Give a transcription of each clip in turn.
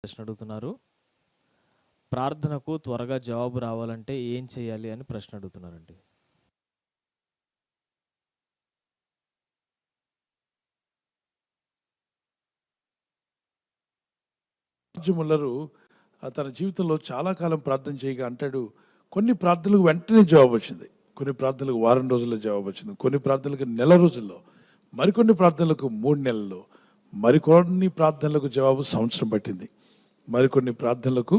ప్రశ్న అడుగుతున్నారు. ప్రార్థనకు త్వరగా జవాబు రావాలంటే ఏం చేయాలి అని ప్రశ్న అడుగుతున్నారండి. జార్జ్ ముల్లరు తన జీవితంలో చాలా కాలం ప్రార్థన చేయగా అంటాడు, కొన్ని ప్రార్థనలకు వెంటనే జవాబు వచ్చింది, కొన్ని ప్రార్థనలకు వారం రోజుల్లో జవాబు వచ్చింది, కొన్ని ప్రార్థనలకు నెల రోజుల్లో, మరికొన్ని ప్రార్థనలకు 3 నెలల్లో, మరికొన్ని ప్రార్థనలకు జవాబు సంవత్సరం పట్టింది, మరికొన్ని ప్రార్థనలకు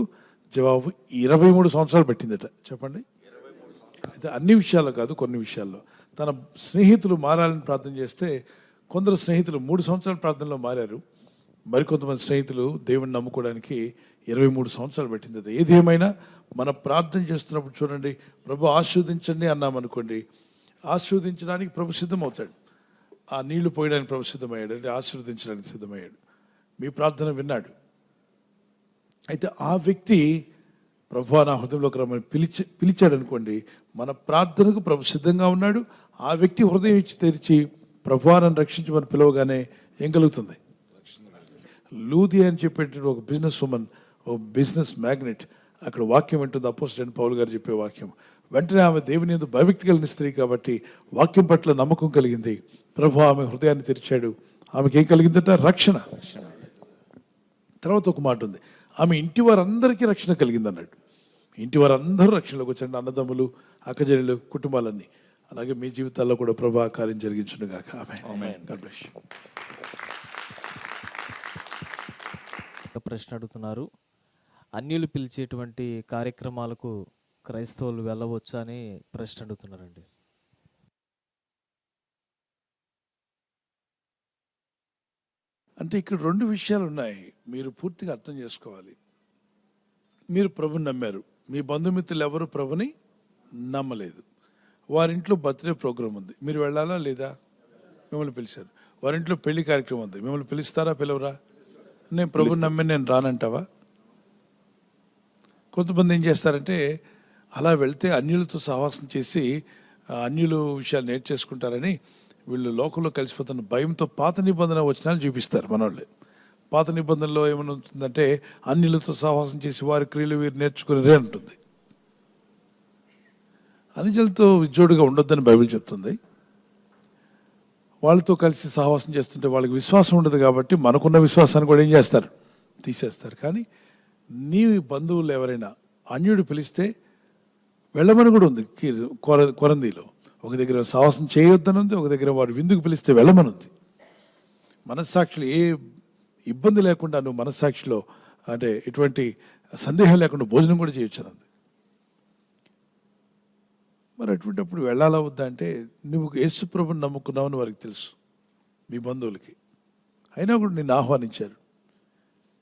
జవాబు 23 సంవత్సరాలు పట్టిందట. చెప్పండి. అయితే అన్ని విషయాల్లో కాదు, కొన్ని విషయాల్లో. తన స్నేహితులు మారాలని ప్రార్థన చేస్తే కొందరు స్నేహితులు 3 సంవత్సరాల ప్రార్థనలో మారారు, మరికొంతమంది స్నేహితులు దేవుణ్ణి నమ్ముకోవడానికి 23 సంవత్సరాలు పట్టింది. ఏది ఏమైనా మనం ప్రార్థన చేస్తున్నప్పుడు చూడండి, ప్రభు ఆశీర్వదించండి అన్నామనుకోండి, ఆశీర్వదించడానికి ప్రభు సిద్ధమవుతాడు. ఆ నీళ్లు పోయడానికి ప్రభు సిద్ధమయ్యాడు, అంటే ఆశీర్వదించడానికి సిద్ధమయ్యాడు. మీ ప్రార్థన విన్నాడు. అయితే ఆ వ్యక్తి ప్రభు నా హృదయంలోకి రమ్మని పిలిచాడు అనుకోండి, మన ప్రార్థనకు ప్రభు సిద్ధంగా ఉన్నాడు. ఆ వ్యక్తి హృదయం ఇచ్చి తెరిచి ప్రభు నన్ను రక్షించమని పిలవగానే ఏం కలుగుతుంది? లూది అని చెప్పేటువంటి ఒక బిజినెస్ ఉమెన్, ఒక బిజినెస్ మ్యాగ్నెట్, అక్కడ వాక్యం వింటుంది. అపోస్టల్ పౌలు గారు చెప్పే వాక్యం. వెంటనే ఆమె దేవుని యందు భయభక్తి కలిగిన స్త్రీ కాబట్టి వాక్యం పట్ల నమ్మకం కలిగింది. ప్రభు ఆమె హృదయాన్ని తెరిచాడు. ఆమెకి ఏం కలిగిందట? రక్షణ. తర్వాత ఒక మాట ఉంది, ఆమె ఇంటి వారందరికీ రక్షణ కలిగింది అన్నాడు. ఇంటి వారందరూ రక్షణలోకి వచ్చాడు, అన్నదమ్ములు, అక్కజనులు, కుటుంబాలన్నీ. అలాగే మీ జీవితాల్లో కూడా ప్రభు కార్యం జరిగించునుగాక. ఆమేన్. God bless you. ప్రశ్న అడుగుతున్నారు. అన్యులు పిలిచేటువంటి కార్యక్రమాలకు క్రైస్తవులు వెళ్ళవచ్చా అని ప్రశ్న అడుగుతున్నారండి. అంటే ఇక్కడ 2 విషయాలు ఉన్నాయి, మీరు పూర్తిగా అర్థం చేసుకోవాలి. మీరు ప్రభుని నమ్మారు, మీ బంధుమిత్రులు ఎవరు ప్రభుని నమ్మలేదు. వారింట్లో బర్త్డే ప్రోగ్రామ్ ఉంది, మీరు వెళ్ళాలా లేదా? మిమ్మల్ని పిలిచారు. వారింట్లో పెళ్లి కార్యక్రమం ఉంది, మిమ్మల్ని పిలుస్తారా పిలవరా? నేను ప్రభుని నమ్మి నేను రానంటావా? కొంతమంది ఏం చేస్తారంటే, అలా వెళ్తే అన్యులతో సహవాసం చేసి అన్యులు విషయాలు నేర్చేసుకుంటారని వీళ్ళు లోకంలో కలిసిపోతున్న భయంతో పాత నిబంధన వచనాలు చూపిస్తారు మనోళ్ళు. పాత నిబంధనలో ఏమైనా ఉంటుందంటే, అన్యులతో సహవాసం చేసి వారి క్రియలు వీరు నేర్చుకునేదే ఉంటుంది. అనుజులతో విజోడుగా ఉండొద్దని బైబిల్ చెప్తుంది. వాళ్ళతో కలిసి సహవాసం చేస్తుంటే వాళ్ళకి విశ్వాసం ఉండదు కాబట్టి మనకున్న విశ్వాసాన్ని కూడా ఏం చేస్తారు? తీసేస్తారు. కానీ నీ బంధువులు ఎవరైనా అన్యుడు పిలిస్తే వెళ్ళమని కూడా ఉంది కొరందీలో. ఒక దగ్గర సహవాసం చేయొద్దని ఉంది, ఒక దగ్గర వాడు విందుకు పిలిస్తే వెళ్ళమనుంది. మనస్సాక్షిలో ఏ ఇబ్బంది లేకుండా నువ్వు మనస్సాక్షిలో, అంటే ఎటువంటి సందేహం లేకుండా భోజనం కూడా చేయొచ్చనుంది. మరి అటువంటిప్పుడు వెళ్ళాలా వద్దా అంటే, నువ్వు యేసు ప్రభుని నమ్ముకున్నావని వారికి తెలుసు, మీ బంధువులకి. అయినా కూడా నిన్ను ఆహ్వానించారు.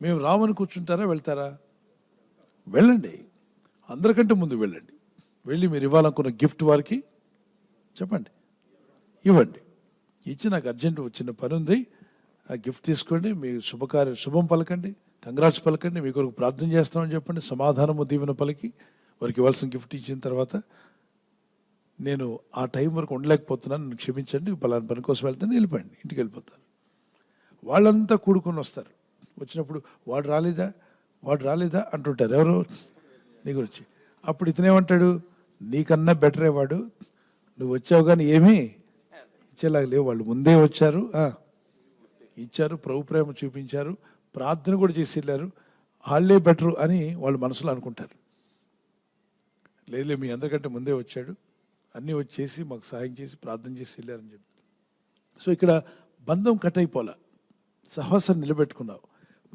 మేము రామని కూర్చుంటారా, వెళ్తారా? వెళ్ళండి, అందరికంటే ముందు వెళ్ళండి. వెళ్ళి మీరు ఇవ్వాలనుకున్న గిఫ్ట్ వారికి చెప్పండి, ఇవ్వండి. ఇచ్చి నాకు అర్జెంట్ చిన్న పని ఉంది, ఆ గిఫ్ట్ తీసుకోండి, మీ శుభం పలకండి, కంగ్రాట్స్ పలకండి, మీ కొరకు ప్రార్థన చేస్తామని చెప్పండి. సమాధానము దీవెన పలికి వారికి ఇవ్వాల్సిన గిఫ్ట్ ఇచ్చిన తర్వాత, నేను ఆ టైం వరకు ఉండలేకపోతున్నాను, నన్ను క్షమించండి, పలానా పని కోసం వెళ్తాను, వెళ్ళిపోండి, ఇంటికి వెళ్ళిపోతారు. వాళ్ళంతా కూడుకొని వస్తారు. వచ్చినప్పుడు వాడు రాలేదా అంటుంటారు. ఎవరు? నీ గురించి. అప్పుడు ఇతనేమంటాడు? నీకన్నా బెటరే వాడు, నువ్వు వచ్చావు కానీ ఏమీ ఇచ్చేలాగా లేవు. వాళ్ళు ముందే వచ్చారు, ఇచ్చారు, ప్రభు ప్రేమ చూపించారు, ప్రార్థన కూడా చేసి వెళ్ళారు, వాళ్ళే బెటరు అని వాళ్ళు మనసులో అనుకుంటారు. లేదు, మీ అందరికంటే ముందే వచ్చాడు, అన్నీ వచ్చేసి మాకు సహాయం చేసి ప్రార్థన చేసి వెళ్ళారని చెప్పి. సో ఇక్కడ బంధం కట్ అయిపోలా, సహవాసాన్ని నిలబెట్టుకున్నావు.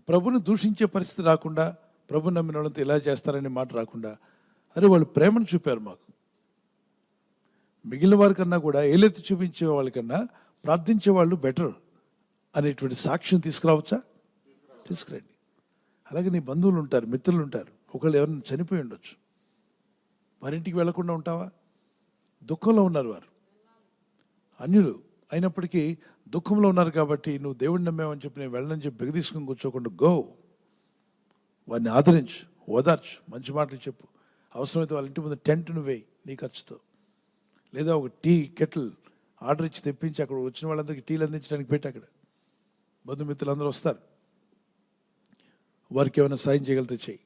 ప్రభుని దూషించే పరిస్థితి రాకుండా, ప్రభు నమ్మిన వాళ్ళంతా ఇలా చేస్తారనే మాట రాకుండా, అరే వాళ్ళు ప్రేమను చూపారు మాకు, మిగిలిన వారికన్నా కూడా ఏలెత్తి చూపించే వాళ్ళకన్నా ప్రార్థించే వాళ్ళు బెటర్ అనేటువంటి సాక్ష్యం తీసుకురావచ్చా? తీసుకురండి. అలాగే నీ బంధువులు ఉంటారు, మిత్రులు ఉంటారు, ఒకళ్ళు ఎవరైనా చనిపోయి ఉండొచ్చు, వారింటికి వెళ్లకుండా ఉంటావా? దుఃఖంలో ఉన్నారు వారు, అన్యులు అయినప్పటికీ దుఃఖంలో ఉన్నారు కాబట్టి నువ్వు దేవుడిని నమ్మావని చెప్పి నేను వెళ్ళని చెప్పి బిగదీసుకొని కూర్చోకుండా గో, వారిని ఆదరించు, ఓదార్చు, మంచి మాటలు చెప్పు. అవసరమైతే వాళ్ళ ఇంటి ముందు టెంట్ను వేయి నీ ఖర్చుతో, లేదా ఒక టీ కెటిల్ ఆర్డర్ ఇచ్చి తెప్పించి అక్కడ వచ్చిన వాళ్ళందరికీ టీలు అందించడానికి పెట్టి, అక్కడ బంధుమిత్రులు అందరూ వస్తారు. వారికి ఏమైనా సాయం చేయగలిగితే చేయి.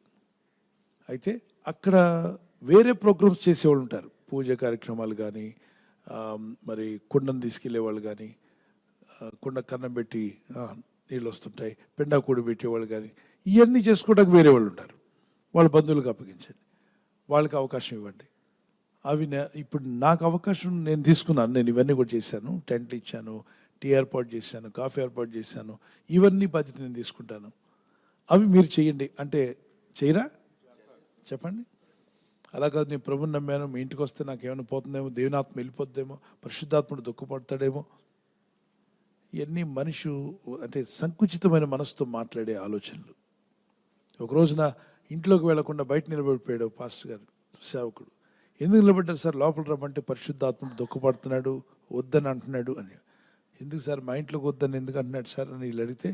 అయితే అక్కడ వేరే ప్రోగ్రామ్స్ చేసేవాళ్ళు ఉంటారు, పూజ కార్యక్రమాలు కానీ, మరి కుండను తీసుకెళ్లే వాళ్ళు కానీ, కుండ కన్నం పెట్టి నీళ్ళు వస్తుంటాయి, పెండా కూడి పెట్టేవాళ్ళు కానీ, ఇవన్నీ చేసుకోవడానికి వేరే వాళ్ళు ఉంటారు. వాళ్ళ బంధువులకు అప్పగించండి, వాళ్ళకి అవకాశం ఇవ్వండి. అవి ఇప్పుడు నాకు అవకాశం నేను తీసుకున్నాను, నేను ఇవన్నీ కూడా చేశాను. టెంట్లు ఇచ్చాను, టీ ఏర్పాటు చేశాను, కాఫీ ఏర్పాటు చేశాను, ఇవన్నీ బాధ్యత నేను తీసుకుంటాను. అవి మీరు చేయండి అంటే చేయరా? చెప్పండి. అలా కాదు, నేను ప్రభుని నమ్మాను, మీ ఇంటికి వస్తే నాకు ఏమైనా పోతుందేమో, దేవునాత్మ వెళ్ళిపోద్దేమో, పరిశుద్ధాత్ముడు దుఃఖపడతాడేమో, ఇవన్నీ మనిషి అంటే సంకుచితమైన మనసుతో మాట్లాడే ఆలోచనలు. ఒక రోజున ఇంట్లోకి వెళ్లకుండా బయట నిలబడిపోయాడు పాస్టర్ గారు, సేవకుడు. ఎందుకు నిలబడ్డారు సార్? లోపల రమ్మంటే పరిశుద్ధాత్ముడు దుఃఖపడుతున్నాడు, వద్దని అంటున్నాడు అని. ఎందుకు సార్ మా ఇంట్లోకి వద్దని ఎందుకు అంటున్నాడు సార్ అని వీళ్ళు అడిగితే,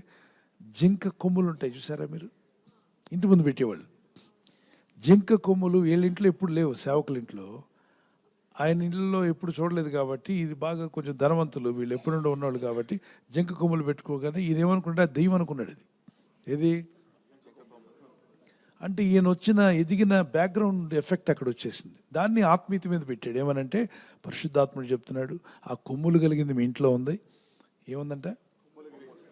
జింక కొమ్ములు ఉంటాయి చూసారా మీరు, ఇంటి ముందు పెట్టేవాళ్ళు. జింక కొమ్ములు వీళ్ళ ఇంట్లో ఎప్పుడు లేవు, సేవకుల ఇంట్లో. ఆయన ఇళ్ళలో ఎప్పుడు చూడలేదు కాబట్టి, ఇది బాగా కొంచెం ధనవంతులు వీళ్ళు, ఎప్పుడు ఉన్నవాళ్ళు కాబట్టి జింక కొమ్ములు పెట్టుకోగానే ఈయన ఏమనుకుంటే దెయ్యం అనుకున్నాడు. ఇది ఏది అంటే ఈయన వచ్చిన ఎదిగిన బ్యాక్గ్రౌండ్ ఎఫెక్ట్ అక్కడ వచ్చేసింది. దాన్ని ఆత్మీయత మీద పెట్టాడు. ఏమనంటే పరిశుద్ధాత్ముడు చెప్తున్నాడు, ఆ కొమ్ములు కలిగింది మీ ఇంట్లో ఉంది. ఏముందంటే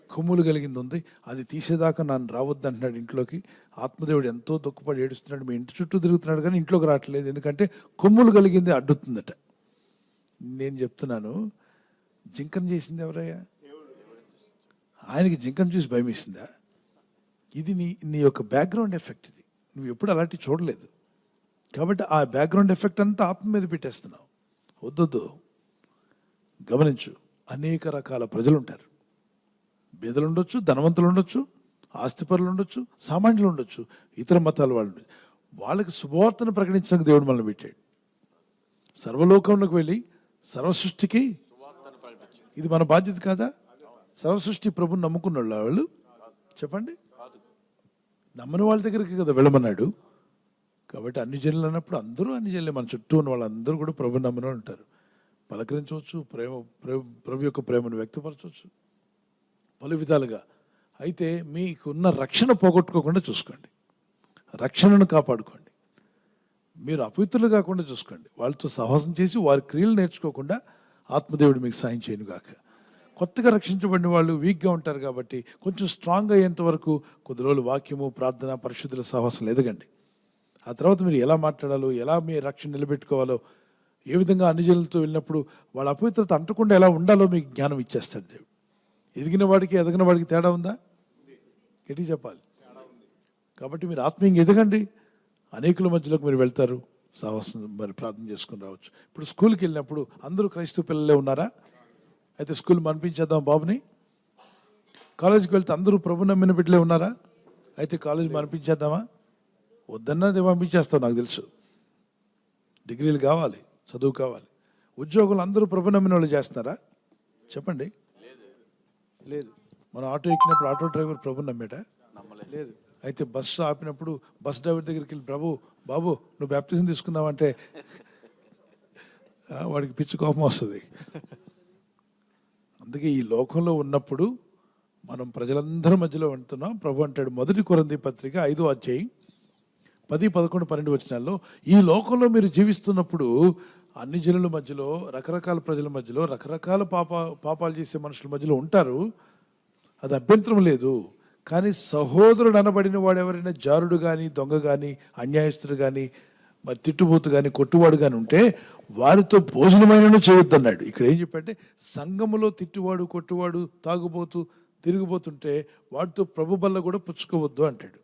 కొమ్ములు కలిగింది ఉంది, అది తీసేదాకా నన్ను రావద్దు అంటున్నాడు ఇంట్లోకి. ఆత్మదేవుడు ఎంతో దుఃఖపడి ఏడుస్తున్నాడు, మీ ఇంటి చుట్టూ తిరుగుతున్నాడు కానీ ఇంట్లోకి రావట్లేదు, ఎందుకంటే కొమ్ములు కలిగింది అడ్డుతుందట. నేను చెప్తున్నాను, జింకను చేసింది ఎవరయ్యా? ఆయనకి జింకను చూసి భయం వేసిందా? ఇది నీ యొక్క బ్యాక్గ్రౌండ్ ఎఫెక్ట్. ఇది నువ్వు ఎప్పుడు అలాంటివి చూడలేదు కాబట్టి ఆ బ్యాక్గ్రౌండ్ ఎఫెక్ట్ అంతా ఆత్మ మీద పెట్టేస్తున్నావు. వద్దొద్దు, గమనించు. అనేక రకాల ప్రజలు ఉంటారు. బీదలు ఉండొచ్చు, ధనవంతులు ఉండొచ్చు, ఆస్తిపరులు ఉండొచ్చు, సామాన్యులు ఉండొచ్చు, ఇతర మతాల వాళ్ళు ఉండొచ్చు. వాళ్ళకి శుభవార్తను ప్రకటించడానికి దేవుడు మనల్ని పెట్టాడు. సర్వలోకంలోకి వెళ్ళి సర్వసృష్టికి, ఇది మన బాధ్యత కాదా? సర్వసృష్టి ప్రభుని నమ్ముకున్న వాళ్ళు చెప్పండి, నమ్మని వాళ్ళ దగ్గరికి కదా వెళ్ళమన్నాడు. కాబట్టి అన్ని జనులు అన్నప్పుడు అందరూ అన్ని జనులే, మన చుట్టూ ఉన్న వాళ్ళందరూ కూడా ప్రభు నమ్మని వాళ్ళు ఉంటారు. పలకరించవచ్చు, ప్రభు యొక్క ప్రేమను వ్యక్తపరచవచ్చు పలు విధాలుగా. అయితే మీకున్న రక్షణ పోగొట్టుకోకుండా చూసుకోండి, రక్షణను కాపాడుకోండి. మీరు అపవిత్రులు కాకుండా చూసుకోండి. వాళ్ళతో సహవాసం చేసి వారి క్రియలు నేర్చుకోకుండా ఆత్మదేవుడు మీకు సాయం చేయను గాక. కొత్తగా రక్షించబడిన వాళ్ళు వీక్గా ఉంటారు కాబట్టి కొంచెం స్ట్రాంగ్ అయ్యేంత వరకు కొద్ది రోజులు వాక్యము, ప్రార్థన, పరిశుద్ధుల సహవాసం ఎదగండి. ఆ తర్వాత మీరు ఎలా మాట్లాడాలో, ఎలా మీ రక్షణ నిలబెట్టుకోవాలో, ఏ విధంగా అన్ని జనులతో వెళ్ళినప్పుడు వాళ్ళ అపవిత్రత అంటకుండా ఎలా ఉండాలో మీకు జ్ఞానం ఇచ్చేస్తాడు దేవుడు. ఎదిగిన వాడికి ఎదగిన వాడికి తేడా ఉందా? ఎట్టి చెప్పాలి. కాబట్టి మీరు ఆత్మీయంగా ఎదగండి. అనేకుల మధ్యలోకి మీరు వెళ్తారు, సహవాసం మరి ప్రార్థన చేసుకుని రావచ్చు. ఇప్పుడు స్కూల్కి వెళ్ళినప్పుడు అందరూ క్రైస్తవ పిల్లలే ఉన్నారా? అయితే స్కూల్ మనిపించేద్దాం బాబుని. కాలేజీకి వెళ్తే అందరూ ప్రభు నమ్మిన బిడ్డలే ఉన్నారా? అయితే కాలేజీ మనిపించేద్దామా? వద్దన్నది పంపించేస్తావు, నాకు తెలుసు. డిగ్రీలు కావాలి, చదువు కావాలి. ఉద్యోగులు అందరూ ప్రభు నమ్మిన వాళ్ళు చేస్తున్నారా? చెప్పండి. లేదు. మనం ఆటో ఎక్కినప్పుడు ఆటో డ్రైవర్ ప్రభు నమ్మేట? లేదు. అయితే బస్సు ఆపినప్పుడు బస్ డ్రైవర్ దగ్గరికి వెళ్ళి, బాబు నువ్వు బ్యాప్టిజం తీసుకున్నావంటే వాడికి పిచ్చి కోపం వస్తుంది. అందుకే ఈ లోకంలో ఉన్నప్పుడు మనం ప్రజలందరి మధ్యలో ఉంటున్నాం. ప్రభు అంటాడు, 1 కొరింథీ పత్రిక 5వ అధ్యాయం 10, 11, 12 వచనాల్లో, ఈ లోకంలో మీరు జీవిస్తున్నప్పుడు అన్ని జనుల మధ్యలో, రకరకాల ప్రజల మధ్యలో, రకరకాల పాపాలు చేసే మనుషుల మధ్యలో ఉంటారు. అది అభ్యంతరం లేదు. కానీ సహోదరుడు అనబడిన వాడు ఎవరైనా జారుడు కానీ, దొంగ కానీ, అన్యాయస్తుడు కానీ, మరి తిట్టుబోతు కానీ, కొట్టువాడు కానీ ఉంటే వారితో భోజనమైనను చేయొద్దన్నాడు. ఇక్కడ ఏం చెప్పంటే, సంఘములో తిట్టువాడు, కొట్టువాడు, తాగుబోతు, తిరిగిపోతుంటే వాడితో ప్రభు బల్ల కూడా పుచ్చుకోవద్దు అంటాడు.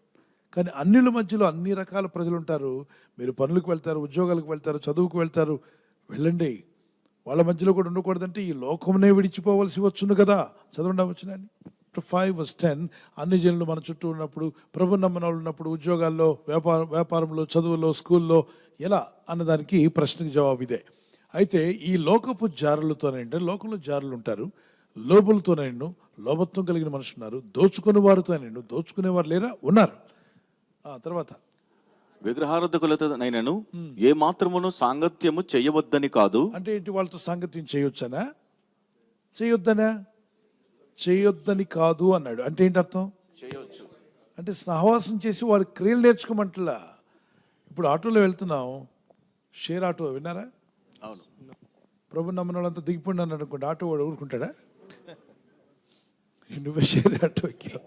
కానీ అన్యుల మధ్యలో అన్ని రకాల ప్రజలు ఉంటారు. మీరు పనులకు వెళ్తారు, ఉద్యోగాలకు వెళ్తారు, చదువుకు వెళ్తారు, వెళ్ళండి. వాళ్ళ మధ్యలో కూడా ఉండకూడదంటే ఈ లోకమునే విడిచిపోవలసి వచ్చును కదా. చదవండి వచ్చినాన్ని 5:10. అన్ని జనులు మన చుట్టూ ఉన్నప్పుడు, ప్రభు నమ్మని వాళ్ళు ఉన్నప్పుడు, ఉద్యోగాల్లో, వ్యాపారంలో, చదువులో, స్కూల్లో ఎలా అన్నదానికి ప్రశ్నకి జవాబు ఇదే. అయితే ఈ లోకపు జారులతోనంటే, లోకంలో జారులు ఉంటారు, లోబులతోనైనా లోభత్వం కలిగిన మనుషులు ఉన్నారు, దోచుకునే వారితోనైనా దోచుకునేవారు లేరా? ఉన్నారు. తర్వాత విగ్రహారాధకులతోనైనను ఏ మాత్రమును సాంగత్యము చేయవద్దని కాదు. అంటే ఏంటి? వాళ్ళతో సాంగత్యం చేయొచ్చనా? చేయొద్దనా? చేయొద్దని కాదు అన్నాడు. అంటే ఏంటి అర్థం? చేయొచ్చు. అంటే సహవాసం చేసి వారి క్రియలు నేర్చుకోమంటలా. ఇప్పుడు ఆటోలో వెళ్తున్నాం, షేర్ ఆటో విన్నారా? అవును. ప్రభు నమ్మిన వాళ్ళంతా దిగిపోండి అని అనుకోండి, ఆటో వాడు ఊరుకుంటాడా? నువ్వే షేర్ ఆటో ఎక్కావు,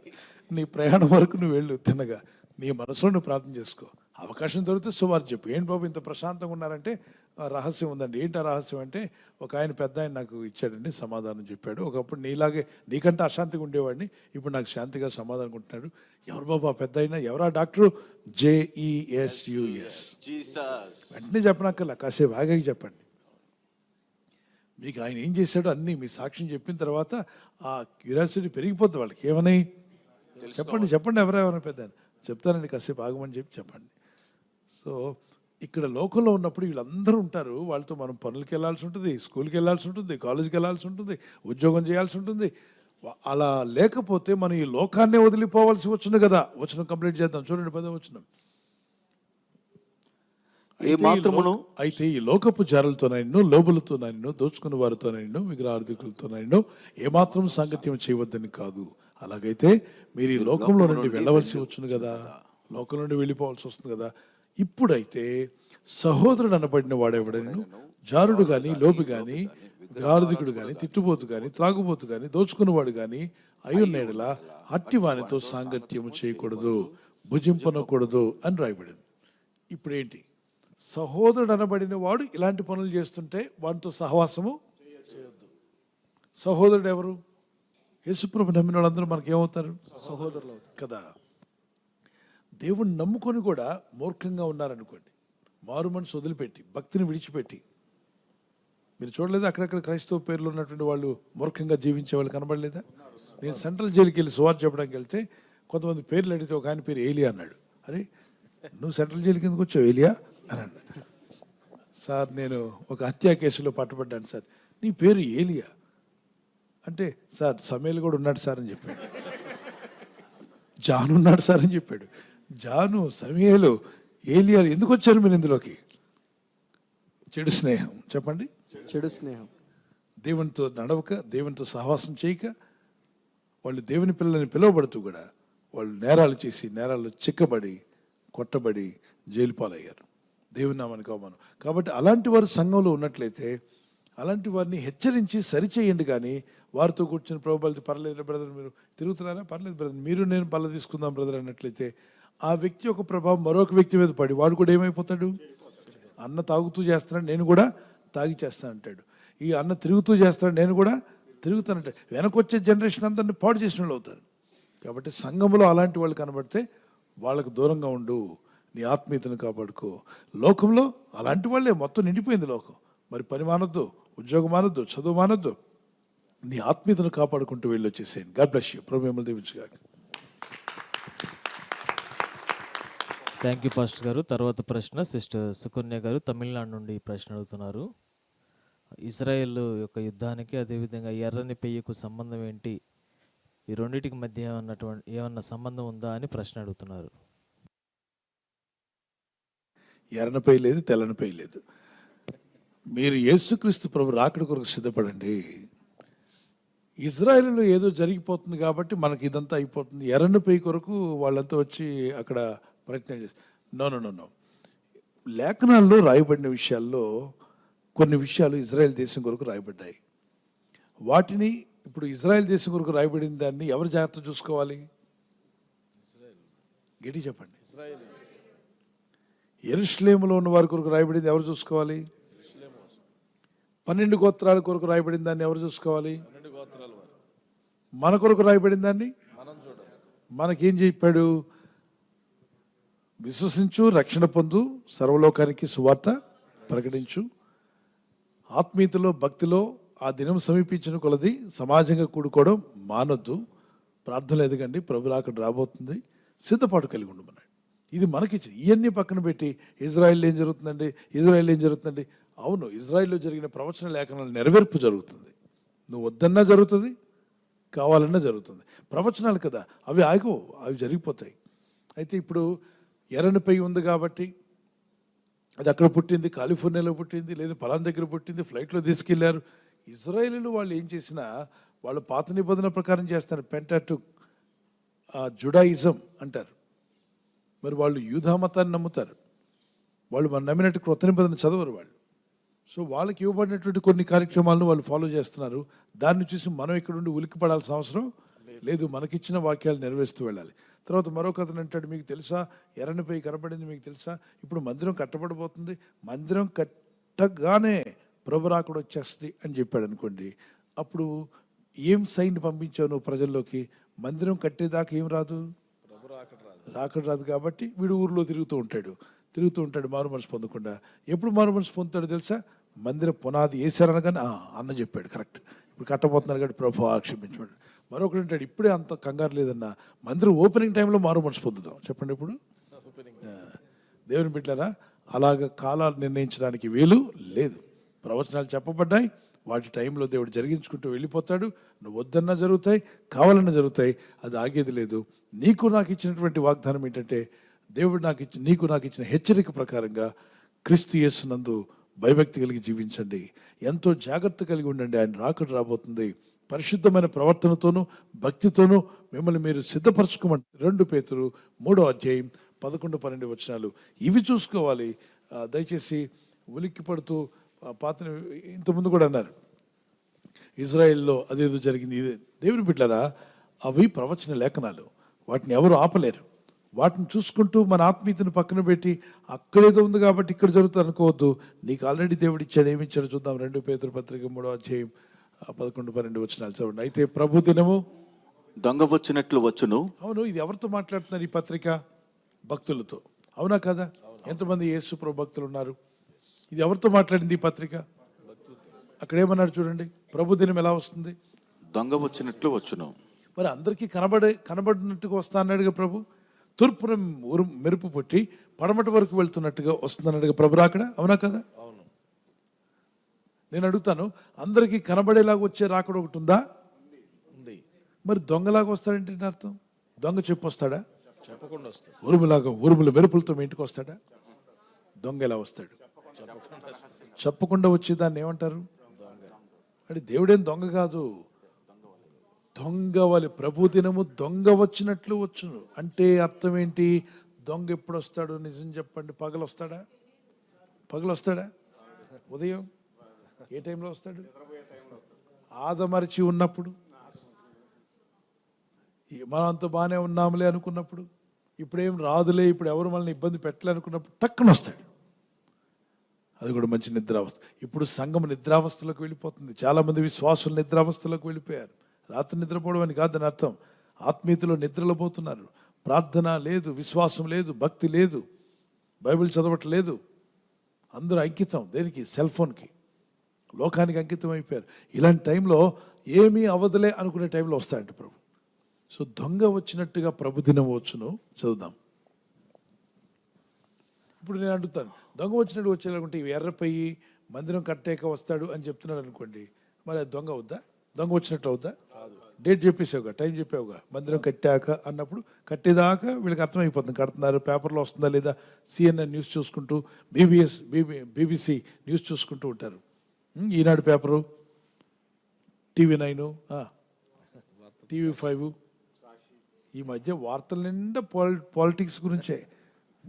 నీ ప్రయాణం వరకు నువ్వు వెళ్ళు తిన్నగా, నీ మనసులో నువ్వు ప్రార్థన చేసుకో. అవకాశం దొరికితే సువార్త చెప్పు. ఏంటి బాబు ఇంత ప్రశాంతంగా ఉన్నారంటే రహస్యం ఉందండి. ఏంటి ఆ రహస్యం అంటే, ఒక ఆయన పెద్ద ఆయన నాకు ఇచ్చాడండి, సమాధానం చెప్పాడు. ఒకప్పుడు నీలాగే నీకంటే అశాంతిగా ఉండేవాడిని, ఇప్పుడు నాకు శాంతిగా సమాధానం ఉంటున్నాడు. ఎవరు బాబు ఆ పెద్ద ఆయన? ఎవరా డాక్టరు? JESUS. జీసస్. వెంటనే చెప్పనక్కర్లా, కాసేపు ఆగాకి చెప్పండి. మీకు ఆయన ఏం చేశాడో అన్నీ మీ సాక్ష్యం చెప్పిన తర్వాత ఆ క్యూరియాసిటీ పెరిగిపోద్ది వాళ్ళకి. ఏమని చెప్పండి ఎవరెవరైనా పెద్ద చెప్తానండి, కాసేపు ఆగమని చెప్పండి. సో ఇక్కడ లోకంలో ఉన్నప్పుడు వీళ్ళందరూ ఉంటారు, వాళ్ళతో మనం పనులకి వెళ్ళాల్సి ఉంటుంది, స్కూల్కి వెళ్ళాల్సి ఉంటుంది, కాలేజీకి వెళ్ళాల్సి ఉంటుంది, ఉద్యోగం చేయాల్సి ఉంటుంది. అలా లేకపోతే మనం ఈ లోకాన్నే వదిలిపోవాల్సి వచ్చింది కదా. వచనం కంప్లీట్ చేద్దాం, చూడండి 10వ వచనం. అయితే ఈ లోకపు జారులతోనైను, లోబులతోనైను, దోచుకున్న వారితోనైను, విగ్రహార్థికులతోనైను ఏమాత్రం సాంగత్యం చేయవద్దని కాదు. అలాగైతే మీరు ఈ లోకంలో నుండి వెళ్ళవలసి వచ్చును కదా, లోకం నుండి వెళ్ళిపోవాల్సి వస్తుంది కదా. ఇప్పుడైతే సహోదరుడు అనబడిన వాడెవడను జారుడు కానీ, లోబి కానీ, విగ్రహార్థికుడు కానీ, తిట్టుబోతు కానీ, త్రాగుబోతు కానీ, దోచుకున్నవాడు కానీ అయ్యున్నేడలా అట్టి వానితో సాంగత్యము చేయకూడదు, భుజింపనకూడదు అని రాయబడింది. ఇప్పుడేంటి? సహోదరుడు అనబడిన వాడు ఇలాంటి పనులు చేస్తుంటే వానితో సహవాసము చేయొద్దు. సహోదరుడు ఎవరు? యేసుప్రభు నమ్మిన వాళ్ళందరూ మనకి ఏమవుతారు? సహోదరులు కదా. దేవుణ్ణి నమ్ముకొని కూడా మూర్ఖంగా ఉన్నారనుకోండి, మారు మనసు వదిలిపెట్టి, భక్తిని విడిచిపెట్టి. మీరు చూడలేదా అక్కడక్కడ క్రైస్తవ పేర్లు ఉన్నటువంటి వాళ్ళు మూర్ఖంగా జీవించే వాళ్ళు కనబడలేదా? నేను సెంట్రల్ జైలుకి వెళ్ళి సువార్త చెప్పడానికి వెళ్తే కొంతమంది పేర్లు అడిగితే ఒక ఆయన పేరు ఏలియా అన్నాడు. అరే నువ్వు సెంట్రల్ జైలుకి ఎందుకు వచ్చావు ఏలియా అని అన్నాడు. సార్ నేను ఒక హత్యా కేసులో పట్టుబడ్డాను సార్. నీ పేరు ఏలియా అంటే, సార్ సమేలు కూడా ఉన్నాడు సార్ అని చెప్పాడు. జాను ఉన్నాడు సార్ అని చెప్పాడు. జాను, సమేలు, ఏలియా ఎందుకు వచ్చారు మీరు ఇందులోకి? చెడు స్నేహం. చెప్పండి, చెడు స్నేహం. దేవునితో నడవక, దేవునితో సహవాసం చేయక, వాళ్ళు దేవుని పిల్లలని పిలువబడుతూ కూడా వాళ్ళు నేరాలు చేసి, నేరాలు చిక్కబడి, కొట్టబడి జైలు పాలయ్యారు. దేవుని నామానికి అవమానం. కాబట్టి అలాంటి వారు సంఘంలో ఉన్నట్లయితే అలాంటి వారిని హెచ్చరించి సరిచేయండి. కానీ వారితో కూర్చొని ప్రభుత్వాలు పర్లేదు బ్రదర్, మీరు తిరుగుతున్నారా? పర్లేదు బ్రదర్, మీరు నేను పల్ల తీసుకుందాం బ్రదర్ అన్నట్లయితే ఆ వ్యక్తి యొక్క ప్రభావం మరొక వ్యక్తి మీద పడి వాడు కూడా ఏమైపోతాడు? అన్న తాగుతూ చేస్తున్నాడు, నేను కూడా తాగి చేస్తాను అంటాడు. ఈ అన్న తిరుగుతూ చేస్తాడు, నేను కూడా తిరుగుతానంటాడు. వెనకొచ్చే జనరేషన్ అందరినీ పాడు చేసిన వాళ్ళు అవుతారు. కాబట్టి సంఘంలో అలాంటి వాళ్ళు కనబడితే వాళ్ళకు దూరంగా ఉండు, నీ ఆత్మీయతను కాపాడుకో. లోకంలో అలాంటి వాళ్ళే మొత్తం నిండిపోయింది లోకం. మరి పని మానొద్దు, ఉద్యోగం మానొద్దు, చదువు మానొద్దు, నీ ఆత్మీయతను కాపాడుకుంటూ వెళ్ళి వచ్చేసేయండి. God bless you. ప్రభు మిమ్మల్ని దీవించుగాక. థ్యాంక్ యూ పాస్టర్ గారు. తర్వాత ప్రశ్న సిస్టర్ సుకన్య గారు తమిళనాడు నుండి ప్రశ్న అడుగుతున్నారు. ఇజ్రాయెల్ యొక్క యుద్ధానికి, అదేవిధంగా ఎర్రని పెయ్యకు సంబంధం ఏంటి? ఈ రెండింటికి మధ్య ఏమన్నా సంబంధం ఉందా అని ప్రశ్న అడుగుతున్నారు. ఎర్రనపై లేదు, తెల్లనపై లేదు. మీరు యేసుక్రీస్తు ప్రభు రాకడ కొరకు సిద్ధపడండి. ఇజ్రాయెల్లో ఏదో జరిగిపోతుంది కాబట్టి మనకి ఇదంతా అయిపోతుంది. ఎర్రనపై కొరకు వాళ్ళంతా వచ్చి అక్కడ ప్రయత్నం చేస్తారు. నో. లేఖనాల్లో రాయబడిన విషయాల్లో కొన్ని విషయాలు ఇజ్రాయెల్ దేశం కొరకు రాయబడ్డాయి. వాటిని ఇప్పుడు ఇజ్రాయెల్ దేశం కొరకు రాయబడిన దాన్ని ఎవరు జాగ్రత్త చూసుకోవాలి? గట్టి చెప్పండి. యెరూషలేములో ఉన్న వారి కొరకు రాయబడింది ఎవరు చూసుకోవాలి? 12 గోత్రాల కొరకు రాయబడిన దాన్ని ఎవరు చూసుకోవాలి? మన కొరకు రాయబడిన దాన్ని మనకేం చెప్పాడు? విశ్వసించు, రక్షణ పొందు, సర్వలోకానికి సువార్త ప్రకటించు, ఆత్మీయతలో భక్తిలో ఆ దినం సమీపించిన కొలది సమాజంగా కూడుకోవడం మానొద్దు, ప్రార్థనలు ఎదగండి, ప్రభు రాకడ రాబోతుంది, సిద్ధపాటు కలిగి ఉండమన్నాడు. ఇది మనకిచ్చింది. ఇవన్నీ పక్కన పెట్టి ఇజ్రాయెల్ ఏం జరుగుతుందండి? అవును, ఇజ్రాయెల్లో జరిగిన ప్రవచన లేఖనాల నెరవేర్పు జరుగుతుంది. నువ్వు వద్దన్నా జరుగుతుంది, కావాలన్నా జరుగుతుంది. ప్రవచనాలు కదా, అవి ఆగవు, అవి జరిగిపోతాయి. అయితే ఇప్పుడు ఎర్రనిపై ఉంది కాబట్టి అది అక్కడ పుట్టింది, కాలిఫోర్నియాలో పుట్టింది, లేదా పలానా దగ్గర పుట్టింది, ఫ్లైట్లో తీసుకెళ్లారు. ఇజ్రాయేలీలు వాళ్ళు ఏం చేసినా వాళ్ళు పాత నిబంధన ప్రకారం చేస్తారు. పెంటాటుక్ జుడాయిజం అంటారు. మరి వాళ్ళు యూదా మతాన్ని నమ్ముతారు. వాళ్ళు మనం నమ్మినట్టు క్రొత్త నిబంధన చదవరు వాళ్ళు. సో వాళ్ళకి ఇవ్వబడినటువంటి కొన్ని కార్యక్రమాలను వాళ్ళు ఫాలో చేస్తున్నారు. దాన్ని చూసి మనం ఇక్కడ ఉండి ఉలిక్కిపడాల్సిన అవసరం లేదు. మనకిచ్చిన వాక్యాలు నెరవేరుస్తూ వెళ్ళాలి. తర్వాత మరొక అతను అంటాడు, మీకు తెలుసా ఎర్రనిపై కనబడింది, మీకు తెలుసా ఇప్పుడు మందిరం కట్టబడిపోతుంది, మందిరం కట్టగానే ప్రభు రాకడ వచ్చేస్తుంది అని చెప్పాడు అనుకోండి. అప్పుడు ఏం సైన్ పంపించావు నువ్వు ప్రజల్లోకి? మందిరం కట్టేదాకా ఏం రాదు, రాకడ రాదు. కాబట్టి వీడు ఊర్లో తిరుగుతూ ఉంటాడు మారు మనసు పొందకుండా. ఎప్పుడు మారు మనసు పొందుతాడు తెలుసా? మందిర పునాది వేశారనగానే అన్న చెప్పాడు కరెక్ట్, ఇప్పుడు కట్టబోతున్నారు కాబట్టి ప్రభు ఆక్షేపించాడు. మరొకటి అంటాడు, ఇప్పుడే అంత కంగారు లేదన్నా, మందిరం ఓపెనింగ్ టైంలో మారు మనసు పొందుదాం. చెప్పండి ఇప్పుడు దేవుని బిడ్డలారా, అలాగ కాలాలు నిర్ణయించడానికి వీలు లేదు. ప్రవచనాలు చెప్పబడ్డాయి, వాటి టైంలో దేవుడు జరిగించుకుంటూ వెళ్ళిపోతాడు. నువ్వు వద్దన్నా జరుగుతాయి, కావాలన్నా జరుగుతాయి, అది ఆగేది లేదు. నీకు నాకు ఇచ్చినటువంటి వాగ్దానం ఏంటంటే, దేవుడు నీకు నాకు ఇచ్చిన హెచ్చరిక ప్రకారంగా క్రీస్తు యేసునందు భయభక్తి కలిగి జీవించండి, ఎంతో జాగ్రత్త కలిగి ఉండండి. ఆయన రాకడ రాబోతుంది. పరిశుద్ధమైన ప్రవర్తనతోనూ భక్తితోనూ మిమ్మల్ని మీరు సిద్ధపరచుకోమంటే 2 పేతురు 3వ అధ్యాయం 11-12 వచనాలు ఇవి చూసుకోవాలి. దయచేసి ఉలిక్కి పడుతూ ఇంతకుముందు కూడా అన్నారు, ఇజ్రాయెల్లో అదేదో జరిగింది. ఇదే దేవుని బిడ్డలారా, అవి ప్రవచన లేఖనాలు, వాటిని ఎవరు ఆపలేరు. వాటిని చూసుకుంటూ మన ఆత్మీయతను పక్కన పెట్టి అక్కడేదో ఉంది కాబట్టి ఇక్కడ జరుగుతుంది అనుకోవద్దు. నీకు ఆల్రెడీ దేవుడు ఇచ్చాడు. ఏమి ఇచ్చాడు చూద్దాం. 2 పేతురు పత్రిక 3వ అధ్యాయం 11-12 వచనాలు చదవండి. అయితే ప్రభు దినము దొంగ వచ్చినట్లు వచ్చును. అవును, ఇది ఎవరితో మాట్లాడుతున్నారు ఈ పత్రిక? భక్తులతో. అవునా కదా? ఎంతమంది యేసు ప్రభు భక్తులు ఉన్నారు? ఇది ఎవరితో మాట్లాడింది ఈ పత్రిక? అక్కడ ఏమన్నాడు చూడండి, ప్రభు దినం ఎలా వస్తుంది? దొంగ వచ్చినట్లు వచ్చును. మరి అందరికీ కనబడినట్టుగా వస్తా అన్నాడుగా ప్రభు. తూర్పున మెరుపు పుట్టి పడమటి వరకు వెళ్తున్నట్టుగా వస్తుందన్నాడుగా ప్రభు రాకడ. అవునా కదా? నేను అడుగుతాను, అందరికీ కనబడేలాగా వచ్చే రాకడ ఒకటి ఉందా? ఉంది. మరి దొంగలాగా వస్తాడంటే అర్థం? దొంగ చెప్పు వస్తాడా? చెప్పకుండా వస్తాడు. ఉరుముల మెరుపులతో మీ ఇంటికి వస్తాడా? దొంగ ఎలా వస్తాడు? చెప్పకుండా వచ్చేదాన్ని ఏమంటారు? అంటే దేవుడేం దొంగ కాదు. దొంగ వాళ్ళ ప్రభు దినము దొంగ వచ్చినట్లు వచ్చును అంటే అర్థం ఏంటి? దొంగ ఎప్పుడు వస్తాడు? నిజం చెప్పండి. పగలు వస్తాడా? ఉదయం ఏ టైంలో వస్తాడు? ఆదమరిచి ఉన్నప్పుడు, మనం అంత బాగానే ఉన్నాములే అనుకున్నప్పుడు, ఇప్పుడేం రాదులే, ఇప్పుడు ఎవరు మనల్ని ఇబ్బంది పెట్టలే అనుకున్నప్పుడు టక్కున వస్తాడు. అది కూడా మంచి నిద్రావస్థ. ఇప్పుడు సంఘం నిద్రావస్థలోకి వెళ్ళిపోతుంది. చాలామంది విశ్వాసులు నిద్రావస్థలోకి వెళ్ళిపోయారు. రాత్రి నిద్రపోవడం అని కాదు దాని అర్థం. ఆత్మీయతలో నిద్రలో పోతున్నారు. ప్రార్థన లేదు, విశ్వాసం లేదు, భక్తి లేదు, బైబిల్ చదవట్లేదు. అందరూ అంకితం దేనికి? సెల్ ఫోన్కి, లోకానికి అంకితం అయిపోయారు. ఇలాంటి టైంలో ఏమీ అవదలే అనుకునే టైంలో వస్తాయంట ప్రభు. సో దొంగ వచ్చినట్టుగా ప్రభు దినం వచ్చును. చదువుదాం. ఇప్పుడు నేను అడుగుతాను, దొంగ వచ్చినట్టు వచ్చేలాగుంటే ఇవి ఎర్రపయ్యి మందిరం కట్టాక వస్తాడు అని చెప్తున్నాడు అనుకోండి, మరి అది దొంగ అవుద్దా? దొంగ వచ్చినట్టు అవుద్దా? డేట్ చెప్పేసావుగా, టైం చెప్పావుగా. మందిరం కట్టాక అన్నప్పుడు కట్టేదాకా వీళ్ళకి అర్థమైపోతుంది. కడుతున్నారు, పేపర్లో వస్తుందా లేదా, CNN న్యూస్ చూసుకుంటూ, BBC న్యూస్ చూసుకుంటూ ఉంటారు. ఈనాడు పేపరు, TV9, TV5. ఈ మధ్య వార్తల నిండా పాలిటిక్స్ గురించే.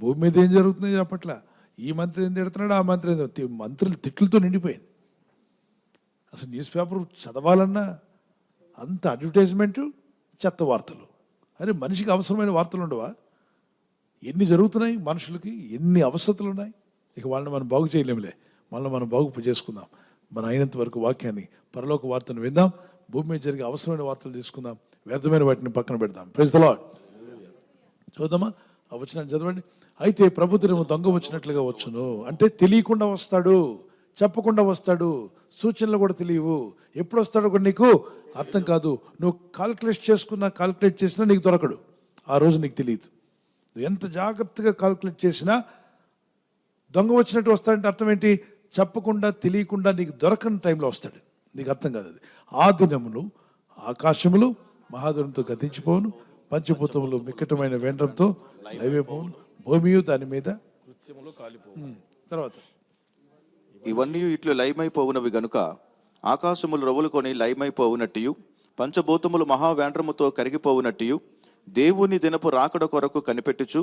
భూమి మీద ఏం జరుగుతుందో చెప్పట్లా. ఈ మంత్రి ఏం తిడుతున్నాడు, ఆ మంత్రి ఏం, మంత్రులు తిట్లతో నిండిపోయింది. అసలు న్యూస్ పేపర్ చదవాలన్నా అంత అడ్వర్టైజ్మెంటు, చెత్త వార్తలు. అరే మనిషికి అవసరమైన వార్తలు ఉండవా? ఎన్ని జరుగుతున్నాయి మనుషులకి, ఎన్ని అవసరతలు ఉన్నాయి. ఇక వాళ్ళని మనం బాగు చేయలేములే, మనం బాగు చేసుకుందాం. మన అయినంత వరకు వాక్యాన్ని, పరలోక వార్తను విందాం. భూమి మీద జరిగే అవసరమైన వార్తలు తీసుకుందాం, వ్యర్థమైన వాటిని పక్కన పెడదాం. Praise the lord. చూద్దామా ఆ వచనాన్ని చదవండి. అయితే ప్రభు దినము దొంగ వచ్చినట్లుగా వచ్చును అంటే తెలియకుండా వస్తాడు, చెప్పకుండా వస్తాడు, సూచనలు కూడా తెలియవు. ఎప్పుడు వస్తాడో కూడా నీకు అర్థం కాదు. నువ్వు కాల్కులేట్ చేసినా నీకు దొరకడు. ఆ రోజు నీకు తెలియదు. నువ్వు ఎంత జాగ్రత్తగా కాల్కులేట్ చేసినా దొంగ వచ్చినట్టు వస్తాడంటే అర్థం ఏంటి? చెప్పకుండా తెలియకుండా నీకు దొరకని టైంలో వస్తాడు. నీకు అర్థం కాదు అది. ఆ దినములు ఆకాశములు మహాదూరంతో గతించిపోవును, పంచభూతములు మిక్కటమైన వేండ్రంతో లైవైపోవును, భూమియు దాని మీద కృత్యములు కాలిపోవును. తర్వాత ఇవన్నీ ఇట్లు లయమైపోవునవి గనుక ఆకాశములు రవ్వులుకొని లయమైపోవునట్టియు, పంచభూతములు మహావేండ్రముతో కరిగిపోవునట్టియు, దేవుని దినపు రాకడ కొరకు కనిపెట్టుచు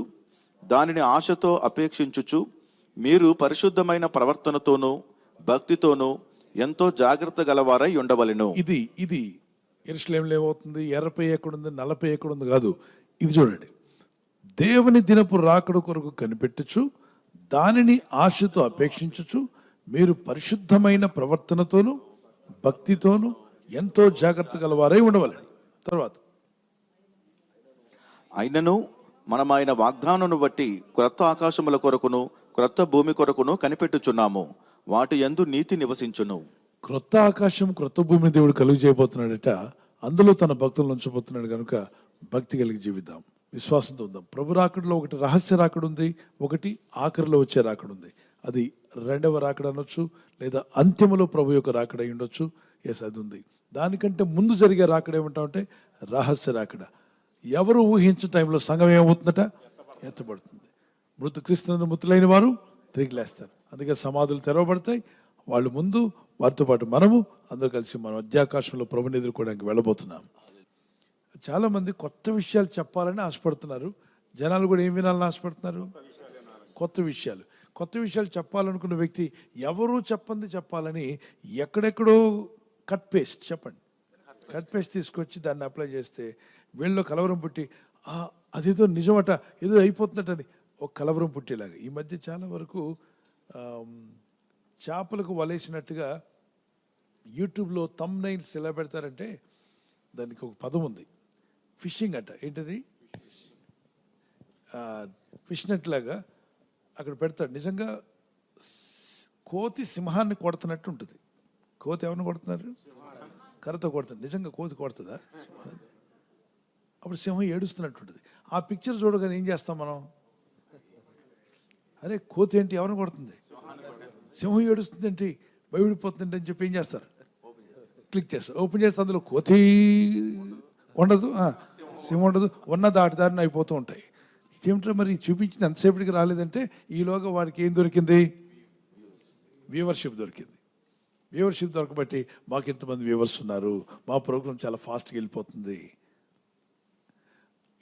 దానిని ఆశతో అపేక్షించుచు మీరు పరిశుద్ధమైన ప్రవర్తనతోనూ భక్తితోనూ ఎంతో జాగ్రత్త గలవారై ఉండవలెను. ఇది యెరూషలేములో ఏమవుతుంది, ఎర్రపై ఎక్కడుంది, నల్లపై ఎక్కడుంది కాదు. ఇది చూడండి, దేవుని దినపు రాకడ కొరకు కనిపెట్టుచు దానిని ఆశతో అపేక్షించుచు మీరు పరిశుద్ధమైన ప్రవర్తనతోనూ భక్తితోనూ ఎంతో జాగ్రత్త గలవారై ఉండవలెను. తర్వాత, అయినను మనం ఆయన వాగ్దానమును బట్టి క్రొత్త ఆకాశముల కొరకును క్రొత్త భూమి కొరకును కనిపెట్టుచున్నాము. వాటి యందు నీతి నివసించును. క్రొత్త ఆకాశం క్రొత్త భూమిని దేవుడు కలుగు చేయబోతున్నాడట. అందులో తన భక్తులను ఉంచబోతున్నాడు కనుక భక్తి కలిగి జీవిద్దాం, విశ్వాసంతో ఉందాం. ప్రభు రాకడలో ఒకటి రహస్య రాకడ ఉంది, ఒకటి ఆఖరిలో వచ్చే రాకడ ఉంది. అది రెండవ రాకడ అనొచ్చు, లేదా అంత్యములో ప్రభు యొక్క రాకడ అయి ఉండొచ్చు. ఎస్, అది ఉంది. దానికంటే ముందు జరిగే రాకడ ఏమంటామంటే రహస్య రాకడ. ఎవరు ఊహించే టైంలో సంఘం ఏమవుతుందట, ఎత్తబడుతుంది. క్రీస్తునందు మృతులైన వారు తిరిగి లేస్తారు. అందుకే సమాధులు తెరవబడతాయి. వాళ్ళు ముందు, వారితో పాటు మనము అందరూ కలిసి మనం మధ్యాకాశంలో ప్రభుని ఎదుర్కోవడానికి వెళ్ళబోతున్నాం. చాలామంది కొత్త విషయాలు చెప్పాలని ఆశపడుతున్నారు. జనాలు కూడా ఏం వినాలని ఆశపడుతున్నారు, కొత్త విషయాలు. కొత్త విషయాలు చెప్పాలనుకున్న వ్యక్తి ఎవరూ చెప్పంది చెప్పాలని ఎక్కడెక్కడో కట్ పేస్ట్ చెప్పండి, కట్ పేస్ట్ తీసుకొచ్చి దాన్ని అప్లై చేస్తే వీళ్ళు కలవరం పుట్టి అదేదో నిజమట, ఏదో అయిపోతున్నట్టని ఒక కలవరం పుట్టేలాగా. ఈ మధ్య చాలా వరకు చేపలకు వలేసినట్టుగా యూట్యూబ్లో థంబ్నెయిల్స్ ఎలా పెడతారంటే దానికి ఒక పదం ఉంది, ఫిషింగ్ అంట. ఏంటది, ఫిష్ నెట్ లాగా అక్కడ పెడతాడు. నిజంగా కోతి సింహాన్ని కొడుతున్నట్టు ఉంటుంది. కోతి ఎవరిని కొడుతున్నారు, కర్రతో కొడుతుంది. నిజంగా కోతి కొడుతుందా సింహాన్ని? అప్పుడు సింహం ఏడుస్తున్నట్టు ఉంటుంది. ఆ పిక్చర్ చూడగానే ఏం చేస్తాం మనం, అరే కోతి ఏంటి ఎవరిని కొడుతుంది, సింహం ఏడుస్తుంది ఏంటి, భయపడిపోతుంది అని చెప్పి ఏం చేస్తారు, క్లిక్ చేస్తారు. ఓపెన్ చేస్తే అందులో కోతి ఉండదు, సింహం ఉండదు, ఉన్న దాటిదారిని అయిపోతూ ఉంటాయి. ఇదేమిటో మరి చూపించింది ఎంతసేపటికి రాలేదంటే ఈలోగా వాడికి ఏం దొరికింది, వ్యూవర్షిప్ దొరికింది. వ్యూవర్షిప్ దొరకబట్టి మాకు ఇంతమంది వ్యూవర్స్ ఉన్నారు, మా ప్రోగ్రాం చాలా ఫాస్ట్గా వెళ్ళిపోతుంది.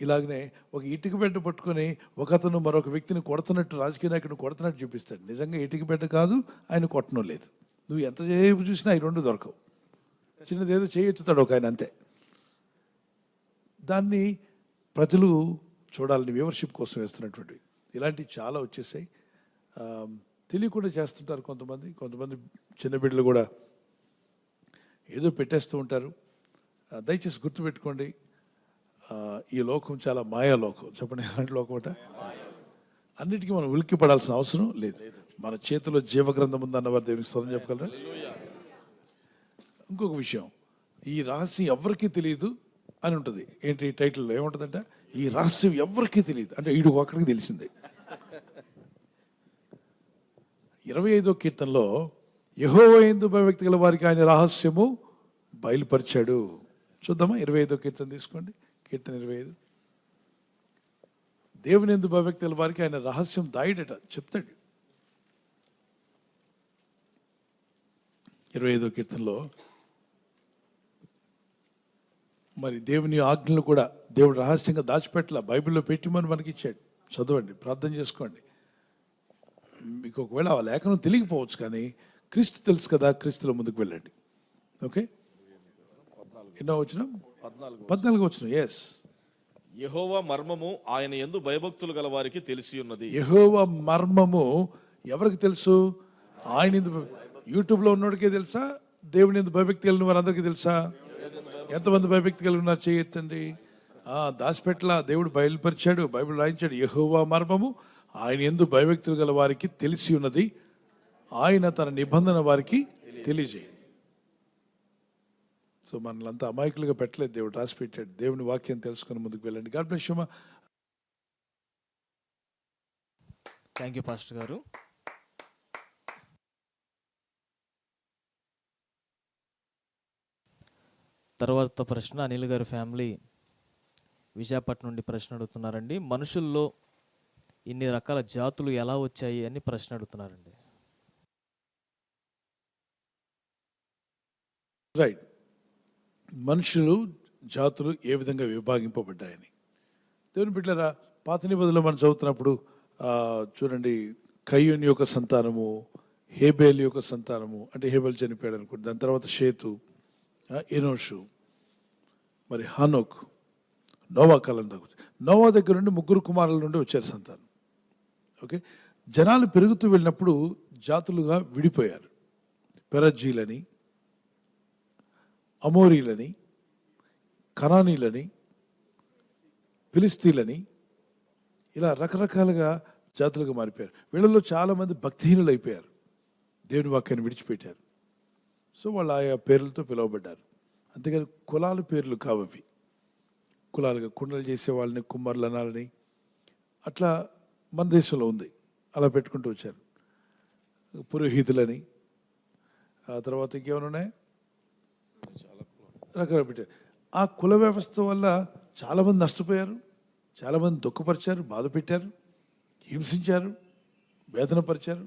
ఇలాగనే ఒక ఇటుక బిడ్డ పట్టుకొని ఒకతను మరొక వ్యక్తిని కొడుతున్నట్టు, రాజకీయ నాయకుడిని కొడుతున్నట్టు చూపిస్తాడు. నిజంగా ఇటుక బిడ్డ కాదు, ఆయన కొట్టడం లేదు. నువ్వు ఎంతసేపు చూసినా ఈ రెండు దొరకవు. చిన్నదేదో చేయొచ్చుతాడు ఒక ఆయన, అంతే. దాన్ని ప్రజలు చూడాలని వ్యూవర్షిప్ కోసం వేస్తున్నటువంటి ఇలాంటివి చాలా వచ్చేసాయి. తెలియకుండా చేస్తుంటారు కొంతమంది చిన్న బిడ్డలు కూడా ఏదో పెట్టేస్తూ ఉంటారు. దయచేసి గుర్తుపెట్టుకోండి, ఈ లోకం చాలా మాయా లోకం. చెప్పండి, ఎలాంటి లోకం అంట, అన్నిటికీ మనం ఉలిక్కి పడాల్సిన అవసరం లేదు. మన చేతిలో జీవగ్రంథం ఉందన్నవారు దేవునికి స్తోత్రం చెప్పగలరా? ఇంకొక విషయం, ఈ రహస్యం ఎవరికీ తెలియదు అని ఉంటుంది. ఏంటి టైటిల్లో ఏముంటుందంటే, ఈ రహస్యం ఎవరికీ తెలియదు అంటే వీడు ఒక్కడికి తెలిసిందే. 25వ కీర్తనలో యెహోవా యందు భయభక్తి గల వారికి ఆయన రహస్యము బయలుపరిచాడు. చూద్దామా, 25వ కీర్తన తీసుకోండి, కీర్తన 25. దేవుని యందు భయభక్తి గల వారికి ఆయన రహస్యం దాయిడట, చెప్తాడు. 25వ కీర్తనలో మరి దేవుని ఆజ్ఞలు కూడా దేవుడు రహస్యంగా దాచిపెట్టలా, బైబిల్లో పెట్టిమని మనకి ఇచ్చాడు. చదవండి, ప్రార్థన చేసుకోండి. మీకు ఒకవేళ ఆ లేఖనం తెలియకపోవచ్చు, కానీ క్రీస్తు తెలుసు కదా, క్రీస్తులో ముందుకు వెళ్ళండి. ఓకే, ఎన్నో వచ్చిన 14 వచ్చిన. ఎస్, యెహోవా మర్మము ఆయన యందు భయభక్తులు గల వారికి తెలిసి ఉన్నది. యెహోవా మర్మము ఎవరికి తెలుసు, ఆయన యూట్యూబ్లో ఉన్నోడికే తెలుసా, దేవుని యందు భయభక్తి కలిగిన వారందరికీ తెలుసా? ఎంతమంది భయభక్తి కలిగి ఉన్నారు చేయొచ్చండి. దాచిపెట్టలా, దేవుడు బయలుపరిచాడు, బైబిల్ రాయించాడు. యెహోవా మర్మము ఆయన యందు భయభక్తులు గల వారికి తెలిసి ఉన్నది, ఆయన తన నిబంధన వారికి తెలియజేయండి. సో మనలంతా అమాయకులుగా పెట్టలేదు, దేవుడు రాసి పెట్టాడు. దేవుని వాక్యం తెలుసుకొని ముందుకు వెళ్ళండి. God bless you. Thank you pastor గారు. తర్వాత ప్రశ్న అనిల్ గారి ఫ్యామిలీ విశాఖపట్నం నుండి ప్రశ్న అడుగుతున్నారండి. మనుషుల్లో ఇన్ని రకాల జాతులు ఎలా వచ్చాయి అని ప్రశ్న అడుగుతున్నారండి. రైట్, మనుషులు జాతులు ఏ విధంగా విభాగింపబడ్డాయని దేవుని బిడ్డలారా, పాత నిబంధనలో మనం చదువుతున్నప్పుడు చూడండి, కయ్యూని యొక్క సంతానము, హేబేల్ యొక్క సంతానము, అంటే హేబేల్ చనిపోయాడు అనుకోండి, దాని తర్వాత షేతు, ఎనోషు, మరి హనోక్, నోవా కాలం దాకా. నోవా దగ్గర నుండి 3 కుమారుల నుండి వచ్చారు సంతానం. ఓకే, జనాలు పెరుగుతూ వెళ్ళినప్పుడు జాతులుగా విడిపోయారు. పెరజ్జీలని, అమోరీలని, కనానీలని, ఫిలిస్తీన్లని, ఇలా రకరకాలుగా జాతులుగా మారిపోయారు. వీళ్ళలో చాలామంది భక్తిహీనులు అయిపోయారు, దేవుని వాక్యాన్ని విడిచిపెట్టారు. సో వాళ్ళు ఆయా పేర్లతో పిలువబడ్డారు. అంతేగాని కులాల పేర్లు కావవి. కులాలుగా కుండలు చేసే వాళ్ళని కుమ్మర్లు అనాలని అట్లా మన దేశంలో ఉంది, అలా పెట్టుకుంటూ వచ్చారు. పురోహితులని, ఆ తర్వాత ఇంకేమైనా ఉన్నాయి, రకరకాల పెట్టారు. ఆ కుల వ్యవస్థ వల్ల చాలామంది నష్టపోయారు, చాలామంది దుఃఖపరిచారు, బాధ పెట్టారు, హింసించారు, వేదనపరిచారు,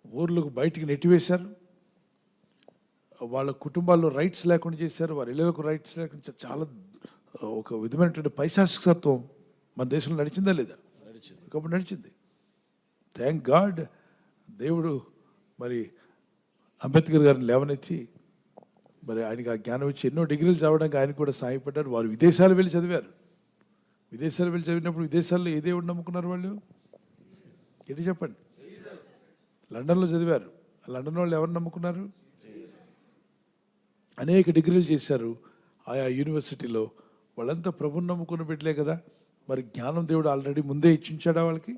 ఊర్లకు బయటికి నెట్టివేశారు, వాళ్ళ కుటుంబాల్లో రైట్స్ లేకుండా చేశారు, వారి ఇళ్ళకు రైట్స్ లేకుండా చాలా ఒక విధమైనటువంటి పైశాసికత్వం మన దేశంలో నడిచిందా లేదా? ఒకప్పుడు నడిచింది. థ్యాంక్ గాడ్, దేవుడు మరి అంబేద్కర్ గారిని లేవనెత్తి మరి ఆయనకి ఆ జ్ఞానం ఇచ్చి ఎన్నో డిగ్రీలు చదవడానికి ఆయన కూడా సహాయపడ్డారు. వారు విదేశాలు వెళ్ళి చదివారు. విదేశాలు వెళ్ళి చదివినప్పుడు విదేశాల్లో ఏ దేవుడు నమ్ముకున్నారు వాళ్ళు? ఏంటి చెప్పండి. లండన్లో చదివారు. లండన్ వాళ్ళు ఎవరు నమ్ముకున్నారు? అనేక డిగ్రీలు చేశారు ఆయా యూనివర్సిటీలో. వాళ్ళంతా ప్రభుని నమ్ముకున్న బిడ్డలే కదా. మరి జ్ఞానం దేవుడు ఆల్రెడీ ముందే ఇచ్చించాడా వాళ్ళకి?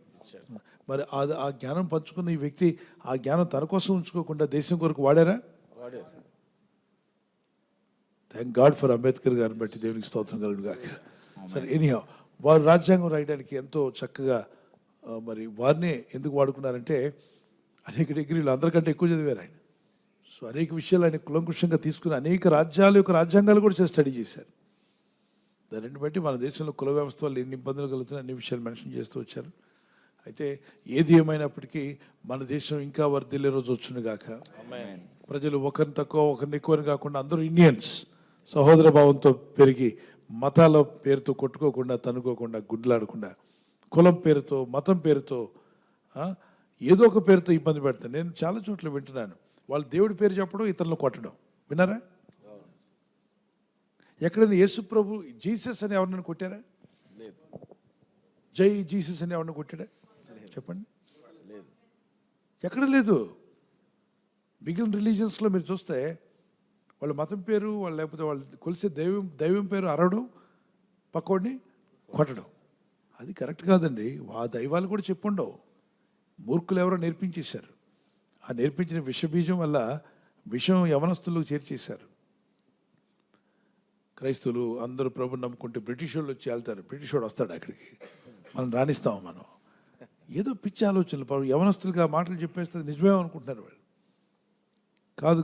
మరి ఆ జ్ఞానం పంచుకున్న ఈ వ్యక్తి ఆ జ్ఞానం తన కోసం ఉంచుకోకుండా దేశం కొరకు వాడారా? థ్యాంక్ గాడ్ ఫర్ అంబేద్కర్ గారిని బట్టి దేవునికి స్తోత్రం కలుగును గాక. సరే, ఎనీహౌ, వారు రాజ్యాంగం రాయడానికి ఎంతో చక్కగా మరి వారినే ఎందుకు వాడుకున్నారంటే అనేక డిగ్రీలు అందరికంటే ఎక్కువ చదివారు ఆయన. సో అనేక విషయాలు ఆయన కులంకుషంగా తీసుకుని అనేక రాజ్యాల యొక్క రాజ్యాంగాలు కూడా స్టడీ చేశారు. దానిని బట్టి మన దేశంలో కుల వ్యవస్థ వల్ల ఎన్ని ఇబ్బందులు కలుగుతున్నాయి అన్ని విషయాలు మెన్షన్ చేస్తూ వచ్చారు. అయితే ఏది ఏమైనప్పటికీ మన దేశం ఇంకా వర్ధిల్లే రోజు వచ్చును గాక. ప్రజలు ఒకరిని తక్కువ ఒకరిని ఎక్కువని కాకుండా అందరూ ఇండియన్స్ సహోదర భావంతో పెరిగి మతాల పేరుతో కొట్టుకోకుండా, తనుకోకుండా, గుడ్లాడకుండా, కులం పేరుతో, మతం పేరుతో, ఏదో ఒక పేరుతో ఇబ్బంది పెడతాను. నేను చాలా చోట్ల వింటున్నాను, వాళ్ళు దేవుడి పేరు చెప్పడం, ఇతరులను కొట్టడం. విన్నారా? ఎక్కడైనా యేసు ప్రభు జీసస్ అని ఎవరినైనా కొట్టారా? జై జీసస్ అని ఎవరిని కొట్టాడా? చెప్పండి. ఎక్కడ లేదు. మిగిలిన రిలీజియన్స్లో మీరు చూస్తే వాళ్ళ మతం పేరు, వాళ్ళు లేకపోతే వాళ్ళు కొలిసే దైవం పేరు అరవడం, పక్కోడిని కొట్టడం, అది కరెక్ట్ కాదండి. ఆ దైవాలు కూడా చెప్పుండవు, మూర్ఖులు ఎవరో నేర్పించేశారు. ఆ నేర్పించిన విషబీజం వల్ల విషం యవనస్తులకు చేర్చేశారు. క్రైస్తవులు అందరూ ప్రభుని నమ్ముకుంటే బ్రిటిష్ వాళ్ళు వచ్చి వెళ్తారు. బ్రిటిష్ వాడు వస్తాడు అక్కడికి, మనం రాణిస్తాము. మనం ఏదో పిచ్చి ఆలోచనలు యవనస్తులుగా మాటలు చెప్పేస్తారు, నిజమే అనుకుంటున్నారు వాళ్ళు.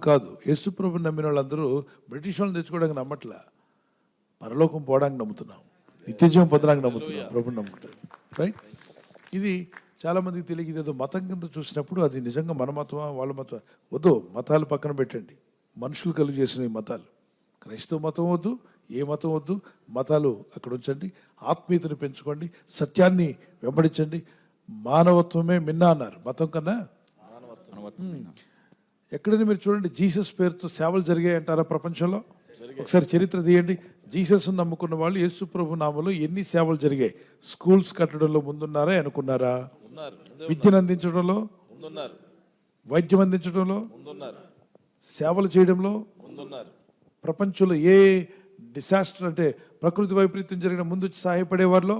కాదు. యేసు ప్రభుని నమ్మిన వాళ్ళందరూ బ్రిటిష్ వాళ్ళని తెచ్చుకోవడానికి నమ్మట్లా, పరలోకం పోవడానికి నమ్ముతున్నాం, నిత్యజీవం పొందడానికి నమ్ముతున్నాం, ప్రభుని నమ్ముకుంటారు. రైట్? ఇది చాలామందికి తెలియదు. ఇదేదో మతం కింద చూసినప్పుడు అది నిజంగా మన మతమా వాళ్ళ మతం వద్దు. మతాలు పక్కన పెట్టండి, మనుషులు కలుగు చేసిన ఈ మతాలు. క్రైస్తవ మతం వద్దు, ఏ మతం వద్దు, మతాలు అక్కడ ఉంచండి. ఆత్మీయతను పెంచుకోండి, సత్యాన్ని వెంబడించండి. మానవత్వమే మిన్నా అన్నారు, మతం కన్నా. ఎక్కడైనా మీరు చూడండి, జీసస్ పేరుతో సేవలు జరిగాయి అంటారా ప్రపంచంలో? ఒకసారి చరిత్ర తీయండి. జీసస్ నమ్ముకున్న వాళ్ళు యేసు ప్రభు నామములో ఎన్ని సేవలు జరిగాయి? స్కూల్స్ కట్టడంలో ముందున్నారా అనుకున్నారా? విద్యను అందించడంలో, వైద్యం అందించడంలో, సేవలు చేయడంలో, ప్రపంచంలో ఏ డిసాస్టర్ అంటే ప్రకృతి వైపరీత్యం జరిగిన ముందు సహాయపడే వారిలో.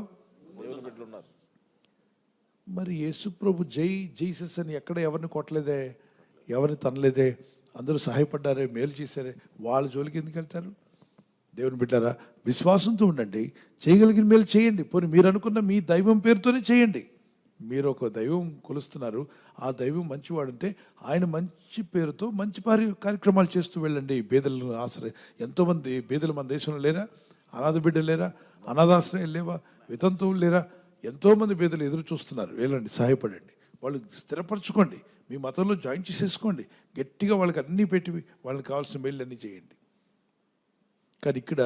మరి యేసు ప్రభు జై జీసస్ అని ఎక్కడ ఎవరిని కొట్టలేదే, ఎవరిని తనలేదే, అందరూ సహాయపడ్డారే, మేలు చేశారే, వాళ్ళ జోలికి ఎందుకు వెళ్తారు? దేవుని బిడ్డారా, విశ్వాసంతో ఉండండి, చేయగలిగిన మేలు చేయండి. పోనీ మీరు అనుకున్న మీ దైవం పేరుతోనే చేయండి. మీరు ఒక దైవం కొలుస్తున్నారు, ఆ దైవం మంచివాడంటే ఆయన మంచి పేరుతో మంచి కార్యక్రమాలు చేస్తూ వెళ్ళండి. బేదలను ఎంతోమంది బేదలు మన దేశంలో లేరా? అనాథ బిడ్డలు లేరా? అనాథాశ్రయాలు లేవా? వితంతువులు లేరా? ఎంతోమంది బేదలు ఎదురు చూస్తున్నారు. వెళ్ళండి, సహాయపడండి, వాళ్ళు స్థిరపరచుకోండి, మీ మతంలో జాయిన్ చేసేసుకోండి, గట్టిగా వాళ్ళకి అన్నీ పెట్టి వాళ్ళకి కావాల్సిన మేలు అన్నీ చేయండి. కానీ ఇక్కడ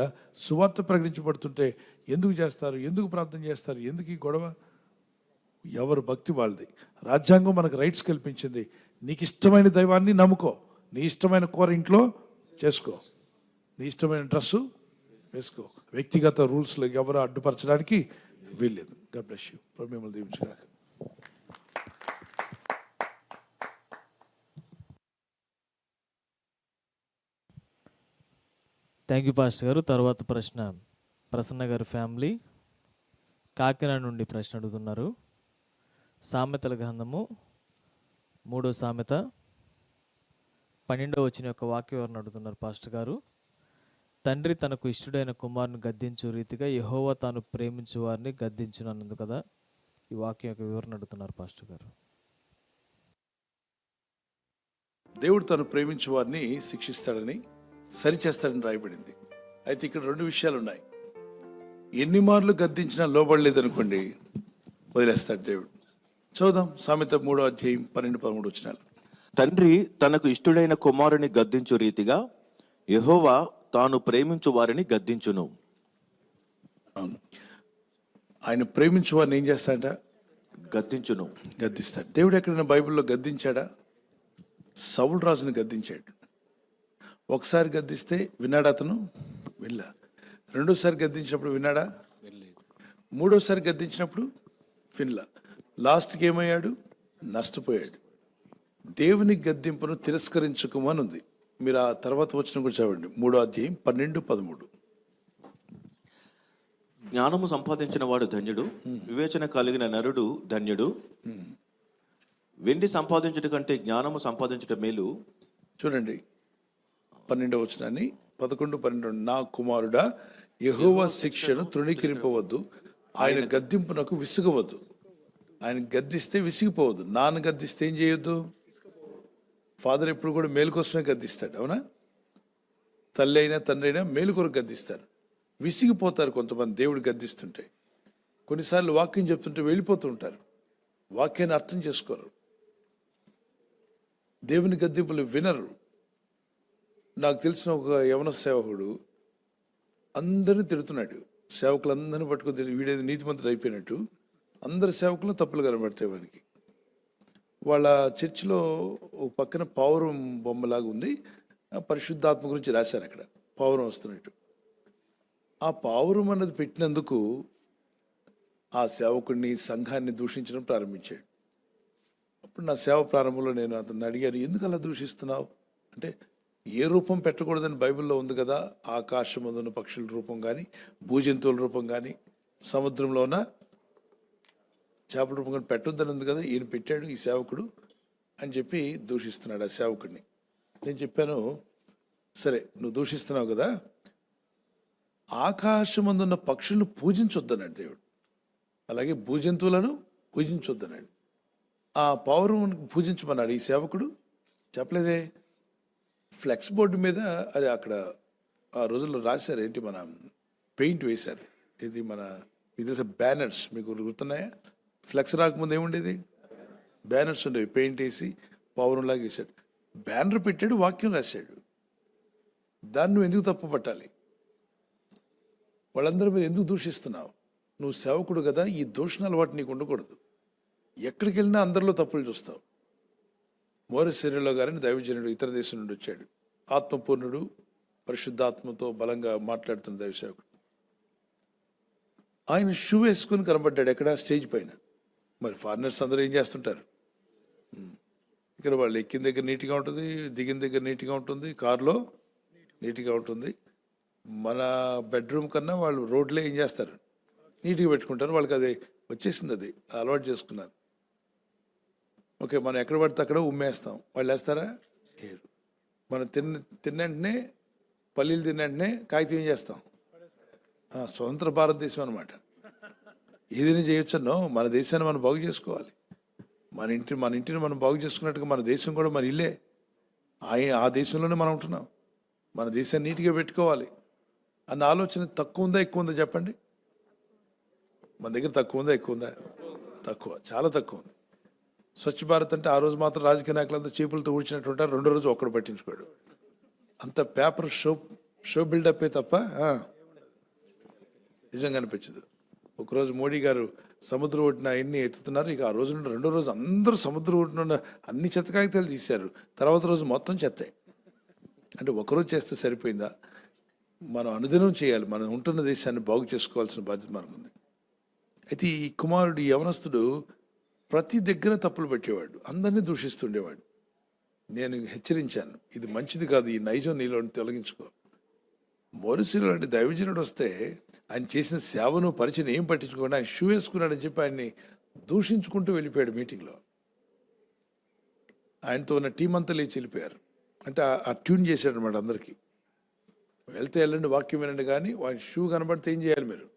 సువార్త ప్రకటించబడుతుంటే ఎందుకు చేస్తారు, ఎందుకు ప్రార్థన చేస్తారు, ఎందుకు ఈ గొడవ? ఎవరు భక్తి వాళ్ళది. రాజ్యాంగం మనకు రైట్స్ కల్పించింది. నీకు ఇష్టమైన దైవాన్ని నమ్ముకో, నీ ఇష్టమైన కూర ఇంట్లో చేసుకో, నీ ఇష్టమైన డ్రెస్సు వేసుకో. వ్యక్తిగత రూల్స్లో ఎవరు అడ్డుపరచడానికి వీల్లేదు. God bless you. ప్రభు మిమ్మల్ని దీవించుగాక. థ్యాంక్ యూ పాస్టర్ గారు. తర్వాత ప్రశ్న ప్రసన్న గారి ఫ్యామిలీ కాకినాడ నుండి ప్రశ్న అడుగుతున్నారు. సామెతల గ్రంథము 3వ సామెత 12వ వచనం యొక్క వాక్య వివరణ అడుగుతున్నారు పాస్టర్ గారు. తండ్రి తనకు ఇష్టడైన కుమారుని గద్దించు రీతిగా యెహోవా తాను ప్రేమించు వారిని గద్దించునన్నందు కదా. ఈ వాక్యం యొక్క వివరణ అడుగుతున్నారు పాస్టర్ గారు. దేవుడు తను ప్రేమించే వారిని శిక్షిస్తాడని, సరిచేస్తాడని రాయబడింది. అయితే ఇక్కడ 2 విషయాలు ఉన్నాయి. ఎన్ని మార్లు గద్దించినా లోబడలేదనుకోండి, వదిలేస్తాడు దేవుడు. చదువుదాం సామెత 3వ అధ్యాయం 12-13 వచనాలు. తండ్రి తనకు ఇష్టుడైన కుమారుని గద్దించు రీతిగా యెహోవా తాను ప్రేమించు వారిని గద్దించును. అవును, ఆయన ప్రేమించే వారిని ఏం చేస్తాడట? గద్దించును. గద్దిస్తాడు. దేవుడు ఎక్కడైనా బైబిల్లో గద్దించాడా? సౌలు రాజుని గద్దించాడు. ఒకసారి గద్దిస్తే విన్నాడా అతను? వెళ్ళా. రెండోసారి గద్దించినప్పుడు విన్నాడా? మూడోసారి గద్దించినప్పుడు వినలా. లాస్ట్కి ఏమయ్యాడు? నష్టపోయాడు. దేవుని గద్దింపును తిరస్కరించుకోమని ఉంది. మీరు ఆ తర్వాత వచ్చిన కూడా చదవండి, 3వ అధ్యాయం 12-13. జ్ఞానము సంపాదించిన వాడు ధన్యుడు, వివేచన కలిగిన నరుడు ధన్యుడు. వెండి సంపాదించుట కంటే జ్ఞానము సంపాదించుట మేలు. చూడండి 12వ వచనాన్ని, 11-12. నా కుమారుడా, యెహోవా శిక్షను తృణీకరింపవద్దు, ఆయన గద్దింపునకు విసుగవద్దు. ఆయన గద్దిస్తే విసిగిపోవద్దు. నాన్న గద్దిస్తే ఏం చేయొద్దు? ఫాదర్ ఎప్పుడు కూడా మేలు కోసమే గద్దిస్తాడు, అవునా? తల్లి అయినా తండ్రి అయినా మేలు కొరకు గద్దిస్తారు. విసిగిపోతారు కొంతమంది దేవుడు గద్దిస్తుంటే. కొన్నిసార్లు వాక్యం చెప్తుంటే వెళ్ళిపోతూ ఉంటారు, వాక్యాన్ని అర్థం చేసుకోరు, దేవుని గద్దింపులు వినరు. నాకు తెలిసిన ఒక యవన సేవకుడు అందరిని తిడుతున్నాడు. సేవకులందరినీ పట్టుకుని వీడేది నీతిమంతుడు అయిపోయినట్టు అందరి సేవకులు తప్పులు కనబడతాయి వానికి. వాళ్ళ చర్చిలో ఒక పక్కన పావురం బొమ్మలాగా ఉంది, పరిశుద్ధాత్మ గురించి రాశారు అక్కడ, పావురం వస్తున్నట్టు. ఆ పావురం అన్నది పెట్టినందుకు ఆ సేవకుడిని, సంఘాన్ని దూషించడం ప్రారంభించాడు. అప్పుడు నా సేవ ప్రారంభంలో నేను అతన్ని అడిగాను, ఎందుకు అలా దూషిస్తున్నావు అంటే, ఏ రూపం పెట్టకూడదని బైబిల్లో ఉంది కదా, ఆకాశమందున్న పక్షుల రూపం కానీ, భూజంతువుల రూపం కానీ, సముద్రంలో ఉన్న చేపల రూపం కానీ పెట్టొద్దని ఉంది కదా, ఈయన పెట్టాడు ఈ సేవకుడు అని చెప్పి దూషిస్తున్నాడు ఆ సేవకుడిని. నేను చెప్పాను, సరే నువ్వు దూషిస్తున్నావు కదా, ఆకాశమందున్న పక్షులను పూజించొద్దన్నాడు దేవుడు, అలాగే భూజంతువులను పూజించొద్దన్నాడు. ఆ పావురం పూజించమన్నాడు ఈ సేవకుడు, చెప్పలేదే. ఫ్లెక్స్ బోర్డు మీద అది అక్కడ ఆ రోజుల్లో రాశారు, ఏంటి మన పెయింట్ వేశారు, ఇది మన ఇది బ్యానర్స్, మీకు గుర్తున్నాయా? ఫ్లెక్స్ రాకముందు ఏముండేది? బ్యానర్స్ ఉండేవి, పెయింట్ వేసి పావురంలాగా వేశాడు. బ్యానర్ పెట్టాడు, వాక్యం రాశాడు. దాన్ని నువ్వు ఎందుకు తప్పు పట్టాలి? వాళ్ళందరి మీద ఎందుకు దూషిస్తున్నావు? నువ్వు సేవకుడు కదా, ఈ దూషణ అలవాటు నీకు ఉండకూడదు. ఎక్కడికి వెళ్ళినా అందరిలో తప్పులు చూస్తావు. మోరిస్ సిరిలో గారిని దైవజనుడు ఇతర దేశం నుండి వచ్చాడు, ఆత్మపూర్ణుడు, పరిశుద్ధాత్మతో బలంగా మాట్లాడుతున్న దైవ సేవకుడు. ఆయన షూ వేసుకుని కనబడ్డాడు ఎక్కడ? స్టేజ్ పైన. మరి ఫారినర్స్ అందరూ ఏం చేస్తుంటారు? ఇక్కడ వాళ్ళు ఎక్కిన దగ్గర నీట్గా ఉంటుంది, దిగిన దగ్గర నీట్గా ఉంటుంది, కారులో నీట్గా ఉంటుంది. మన బెడ్రూమ్ కన్నా వాళ్ళు రోడ్లే ఏం చేస్తారు? నీట్గా పెట్టుకుంటారు. వాళ్ళకి అది వచ్చేసింది, అది అలవాటు చేసుకున్నారు. ఓకే, మనం ఎక్కడ పడితే అక్కడ ఉమ్మేస్తాం, వాళ్ళు వేస్తారా? ఏరు. మనం తిన్న వెంటనే, పల్లీలు తిన్న వెంటనే కాగితం ఏం చేస్తాం? స్వతంత్ర భారతదేశం అనమాట. ఏదైనా చేయొచ్చన్నో, మన దేశాన్ని మనం బాగు చేసుకోవాలి. మన ఇంటిని మనం బాగు చేసుకున్నట్టుగా మన దేశం కూడా మన ఇల్లే. ఆ దేశంలోనే మనం ఉంటున్నాం. మన దేశాన్ని నీట్గా పెట్టుకోవాలి అన్న ఆలోచన తక్కువ ఉందా ఎక్కువ ఉందా చెప్పండి? మన దగ్గర తక్కువ ఉందా ఎక్కువ ఉందా? తక్కువ, చాలా తక్కువ ఉంది. స్వచ్ఛ భారత్ అంటే ఆ రోజు మాత్రం రాజకీయ నాయకులంతా చీపులతో ఊడ్చినట్టు ఉంటారు, రెండో రోజు ఒక్కడు పట్టించుకోడు. అంత పేపర్ సోప్ షో బిల్డప్పే తప్ప నిజంగా అనిపించదు. ఒకరోజు మోడీ గారు సముద్రం ఒడ్డున ఎన్ని ఎత్తుతున్నారు, ఇక ఆ రోజు నుండి రెండో రోజు అందరూ సముద్రం ఒడ్డున ఉన్న అన్ని చెత్త కాగితాలు తీశారు, తర్వాత రోజు మొత్తం చెత్తే. అంటే ఒకరోజు చేస్తే సరిపోయిందా? మనం అనుదినం చేయాలి, మనం ఉంటున్న దేశాన్ని బాగు చేసుకోవాల్సిన బాధ్యత మనకుంది. అయితే ఈ కుమారుడు, ఈ యవనస్తుడు ప్రతి దగ్గర తప్పులు పెట్టేవాడు, అందరినీ దూషిస్తుండేవాడు. నేను హెచ్చరించాను, ఇది మంచిది కాదు, ఈ నైజం నీలో తొలగించుకో. మోరిసిలో లాంటి దైవజనుడు వస్తే ఆయన చేసిన సేవను పరిచయం ఏం పట్టించుకోండి, ఆయన షూ వేసుకున్నాడని చెప్పి ఆయన్ని దూషించుకుంటూ వెళ్ళిపోయాడు మీటింగ్లో. ఆయనతో ఉన్న టీం అంతా లేచి వెళ్ళిపోయారు. అంటే ఆ ట్యూన్ చేశాడు అనమాట అందరికీ. వెళ్తే వెళ్ళండి, వాక్యం వినండి, కానీ ఆయన షూ కనబడితే ఏం చేయాలి మీరు?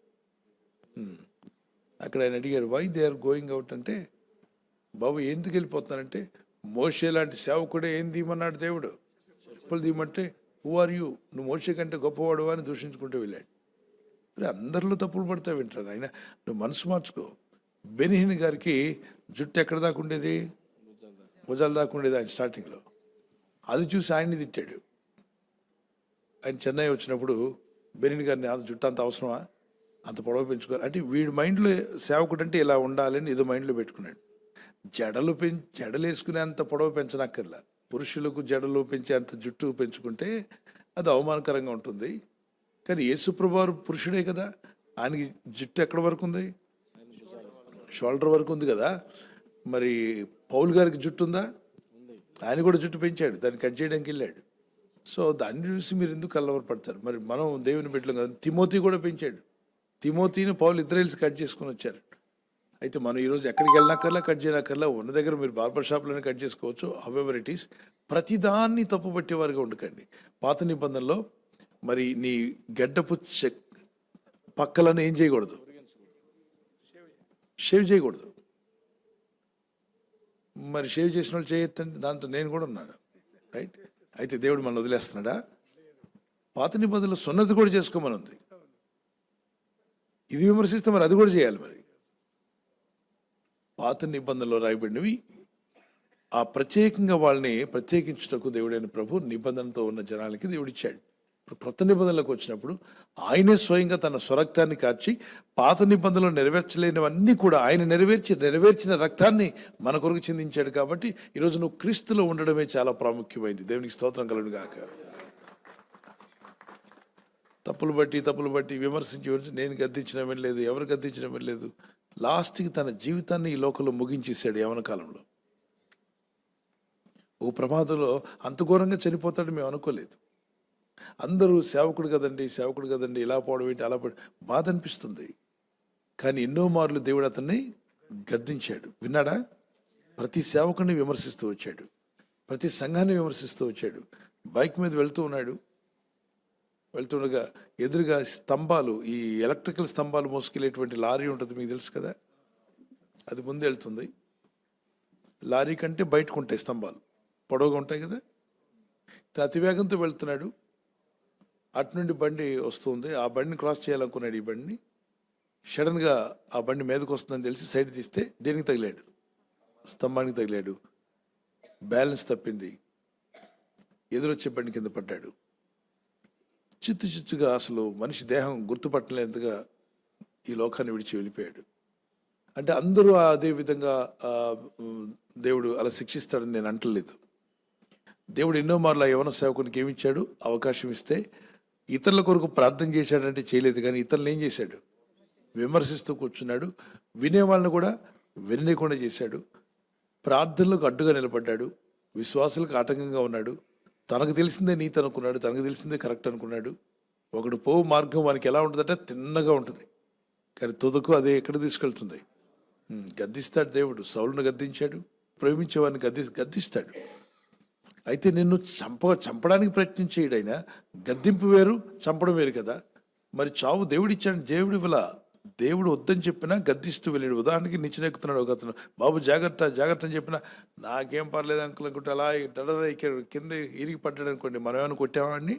అక్కడ ఆయన అడిగారు, why they are going out అంటే, బాబు ఎందుకు వెళ్ళిపోతున్నారంటే, మోషే లాంటి సేవకుడే ఏం తీయమన్నాడు దేవుడు, చెప్పులు తీయమంటే హూ ఆర్ యూ, నువ్వు మోషే కంటే గొప్పవాడు అని దూషించుకుంటూ వెళ్ళాడు. మరి అందరిలో తప్పులు పడతా వింటారు. ఆయన నువ్వు మనసు మార్చుకో. బెనిహిన్ గారికి జుట్టు ఎక్కడ దాకా ఉండేది, భుజాల దాకా ఉండేది ఆయన స్టార్టింగ్లో. అది చూసి ఆయన్ని తిట్టాడు. ఆయన చెన్నై వచ్చినప్పుడు బెనిహిన్ గారిని, అంత జుట్టు అంత అవసరమా, అంత పొడవ పెంచుకోవాలి అంటే, వీడి మైండ్లో సేవకుడు అంటే ఇలా ఉండాలని ఏదో మైండ్లో పెట్టుకున్నాడు. జడలు వేసుకునే అంత పొడవ పెంచనక్కర్లా, పురుషులకు జడలు పెంచే అంత జుట్టు పెంచుకుంటే అది అవమానకరంగా ఉంటుంది. కానీ యేసుప్రభు వారు పురుషుడే కదా, ఆయనకి జుట్టు ఎక్కడ వరకు ఉంది, షోల్డర్ వరకు ఉంది కదా. మరి పౌలు గారికి జుట్టు ఉందా, ఆయన కూడా జుట్టు పెంచాడు, దాన్ని కట్ చేయడానికి వెళ్ళాడు. సో దాన్ని చూసి మీరు ఎందుకు కలవరపడతారు? మరి మనం దేవుని బిడ్డలం కదా. తిమోతి కూడా పెంచాడు, తిమోతిని పౌలు ఇద్దరు కట్ చేసుకొని వచ్చారు. అయితే మనం ఈరోజు ఎక్కడికి వెళ్ళినాకల్లా కట్ చేయనక్కర్లా, ఉన్న దగ్గర మీరు బార్బర్ షాప్లోనే కట్ చేసుకోవచ్చు. హౌఎవర్ ఇట్ ఈస్, ప్రతిదాన్ని తప్పు పట్టేవారుగా ఉండకండి. పాత నిబంధనలో మరి నీ గడ్డపు పక్కలను ఏం చేయకూడదు, షేవ్ చేయకూడదు. మరి షేవ్ చేసిన వాళ్ళు చేయొద్దండి, దాంతో నేను కూడా ఉన్నాను, రైట్? అయితే దేవుడు మనల్ని వదిలేస్తున్నాడా? పాత నిబంధనలు సున్నతి కూడా చేసుకోమని ఉంది. ఇది విమర్శిస్తే మరి అది కూడా చేయాలి. మరి పాత నిబంధనలో రాయబడినవి ఆ ప్రత్యేకంగా వాళ్ళని ప్రత్యేకించుటకు దేవుడైన ప్రభు నిబంధనతో ఉన్న జనాలకి దేవుడిచ్చాడు. ఇప్పుడు కొత్త నిబంధనలకు వచ్చినప్పుడు ఆయనే స్వయంగా తన స్వరక్తాన్ని కార్చి పాత నిబంధనలు నెరవేర్చలేనివన్నీ కూడా ఆయన నెరవేర్చిన రక్తాన్ని మన కొరకు చిందించాడు. కాబట్టి ఈరోజు నువ్వు క్రీస్తులో ఉండడమే చాలా ప్రాముఖ్యమైంది. దేవునికి స్తోత్రం కలుగును గాక. తప్పులు బట్టి విమర్శించి నేను గద్దించడం లేదు, ఎవరు గద్దించడం లేదు. లాస్ట్కి తన జీవితాన్ని ఈ లోకంలో ముగించేశాడు యవన కాలంలో. ఓ ప్రమాదంలో అంత ఘోరంగా చనిపోతాడు మేము అనుకోలేదు. అందరూ సేవకుడు కదండి ఇలా పోవడం ఏంటి, అలా పోవడం, బాధ అనిపిస్తుంది. కానీ ఎన్నో మార్లు దేవుడు అతన్ని గద్దించాడు. విన్నాడా? ప్రతి సేవకుడిని విమర్శిస్తూ వచ్చాడు, ప్రతి సంఘాన్ని విమర్శిస్తూ వచ్చాడు. బైక్ మీద వెళ్తుండగా ఎదురుగా స్తంభాలు, ఈ ఎలక్ట్రికల్ స్తంభాలు మోసుకెళ్ళేటువంటి లారీ ఉంటుంది, మీకు తెలుసు కదా, అది ముందు వెళ్తుంది. లారీ కంటే బయటకు ఉంటాయి స్తంభాలు, పొడవుగా ఉంటాయి కదా. అతివేగంతో వెళ్తున్నాడు, అటు నుండి బండి వస్తుంది, ఆ బండిని క్రాస్ చేయాలనుకున్నాడు. ఈ బండిని సడన్గా ఆ బండి మీదకి వస్తుందని తెలిసి సైడ్ తీస్తే దేనికి తగిలాడు, స్తంభానికి తగిలాడు. బ్యాలెన్స్ తప్పింది, ఎదురొచ్చే బండి కింద పడ్డాడు. చిచ్చుగా అసలు మనిషి దేహం గుర్తుపట్టలేంతగా ఈ లోకాన్ని విడిచి వెళ్ళిపోయాడు. అంటే అందరూ అదే విధంగా దేవుడు అలా శిక్షిస్తాడని నేను అంటలేదు. దేవుడు ఎన్నో మార్లు యవన సేవకునికి ఏమిచ్చాడు, అవకాశం ఇస్తే ఇతరుల కొరకు ప్రార్థన చేశాడంటే చేయలేదు, కానీ ఇతరులను ఏం చేశాడు, విమర్శిస్తూ కూర్చున్నాడు. వినేవాళ్ళని కూడా వినలేకుండా చేశాడు. ప్రార్థనలకు అడ్డుగా నిలబడ్డాడు, విశ్వాసులకు ఆటంకంగా ఉన్నాడు. తనకు తెలిసిందే నీతి అనుకున్నాడు, తనకు తెలిసిందే కరెక్ట్ అనుకున్నాడు. ఒకడు మార్గం వానికి ఎలా ఉంటుందంటే తిన్నగా ఉంటుంది, కానీ తుదకు అదే ఎక్కడ తీసుకెళ్తుంది. గద్దిస్తాడు దేవుడు. సౌలును గద్దించాడు, ప్రేమించేవాడిని గద్దిస్తాడు. అయితే నిన్ను చంపడానికి ప్రయత్నించేయడు ఆయన. గద్దింపు వేరు, చంపడం వేరు కదా. మరి చావు దేవుడు ఇచ్చాడు, దేవుడు ఇవ్వలా. దేవుడు వద్దని చెప్పినా గద్దిస్తూ వెళ్ళాడు. ఉదాహరణకి నిచ్చెనెక్కుతున్నాడు ఒక అతను, బాబు జాగ్రత్త అని చెప్పినా నాకేం పర్లేదు అంకుల్ అనుకుంటే అలా కింద ఇరిగి పడ్డాడు అనుకోండి, మనం ఏమైనా కొట్టామని?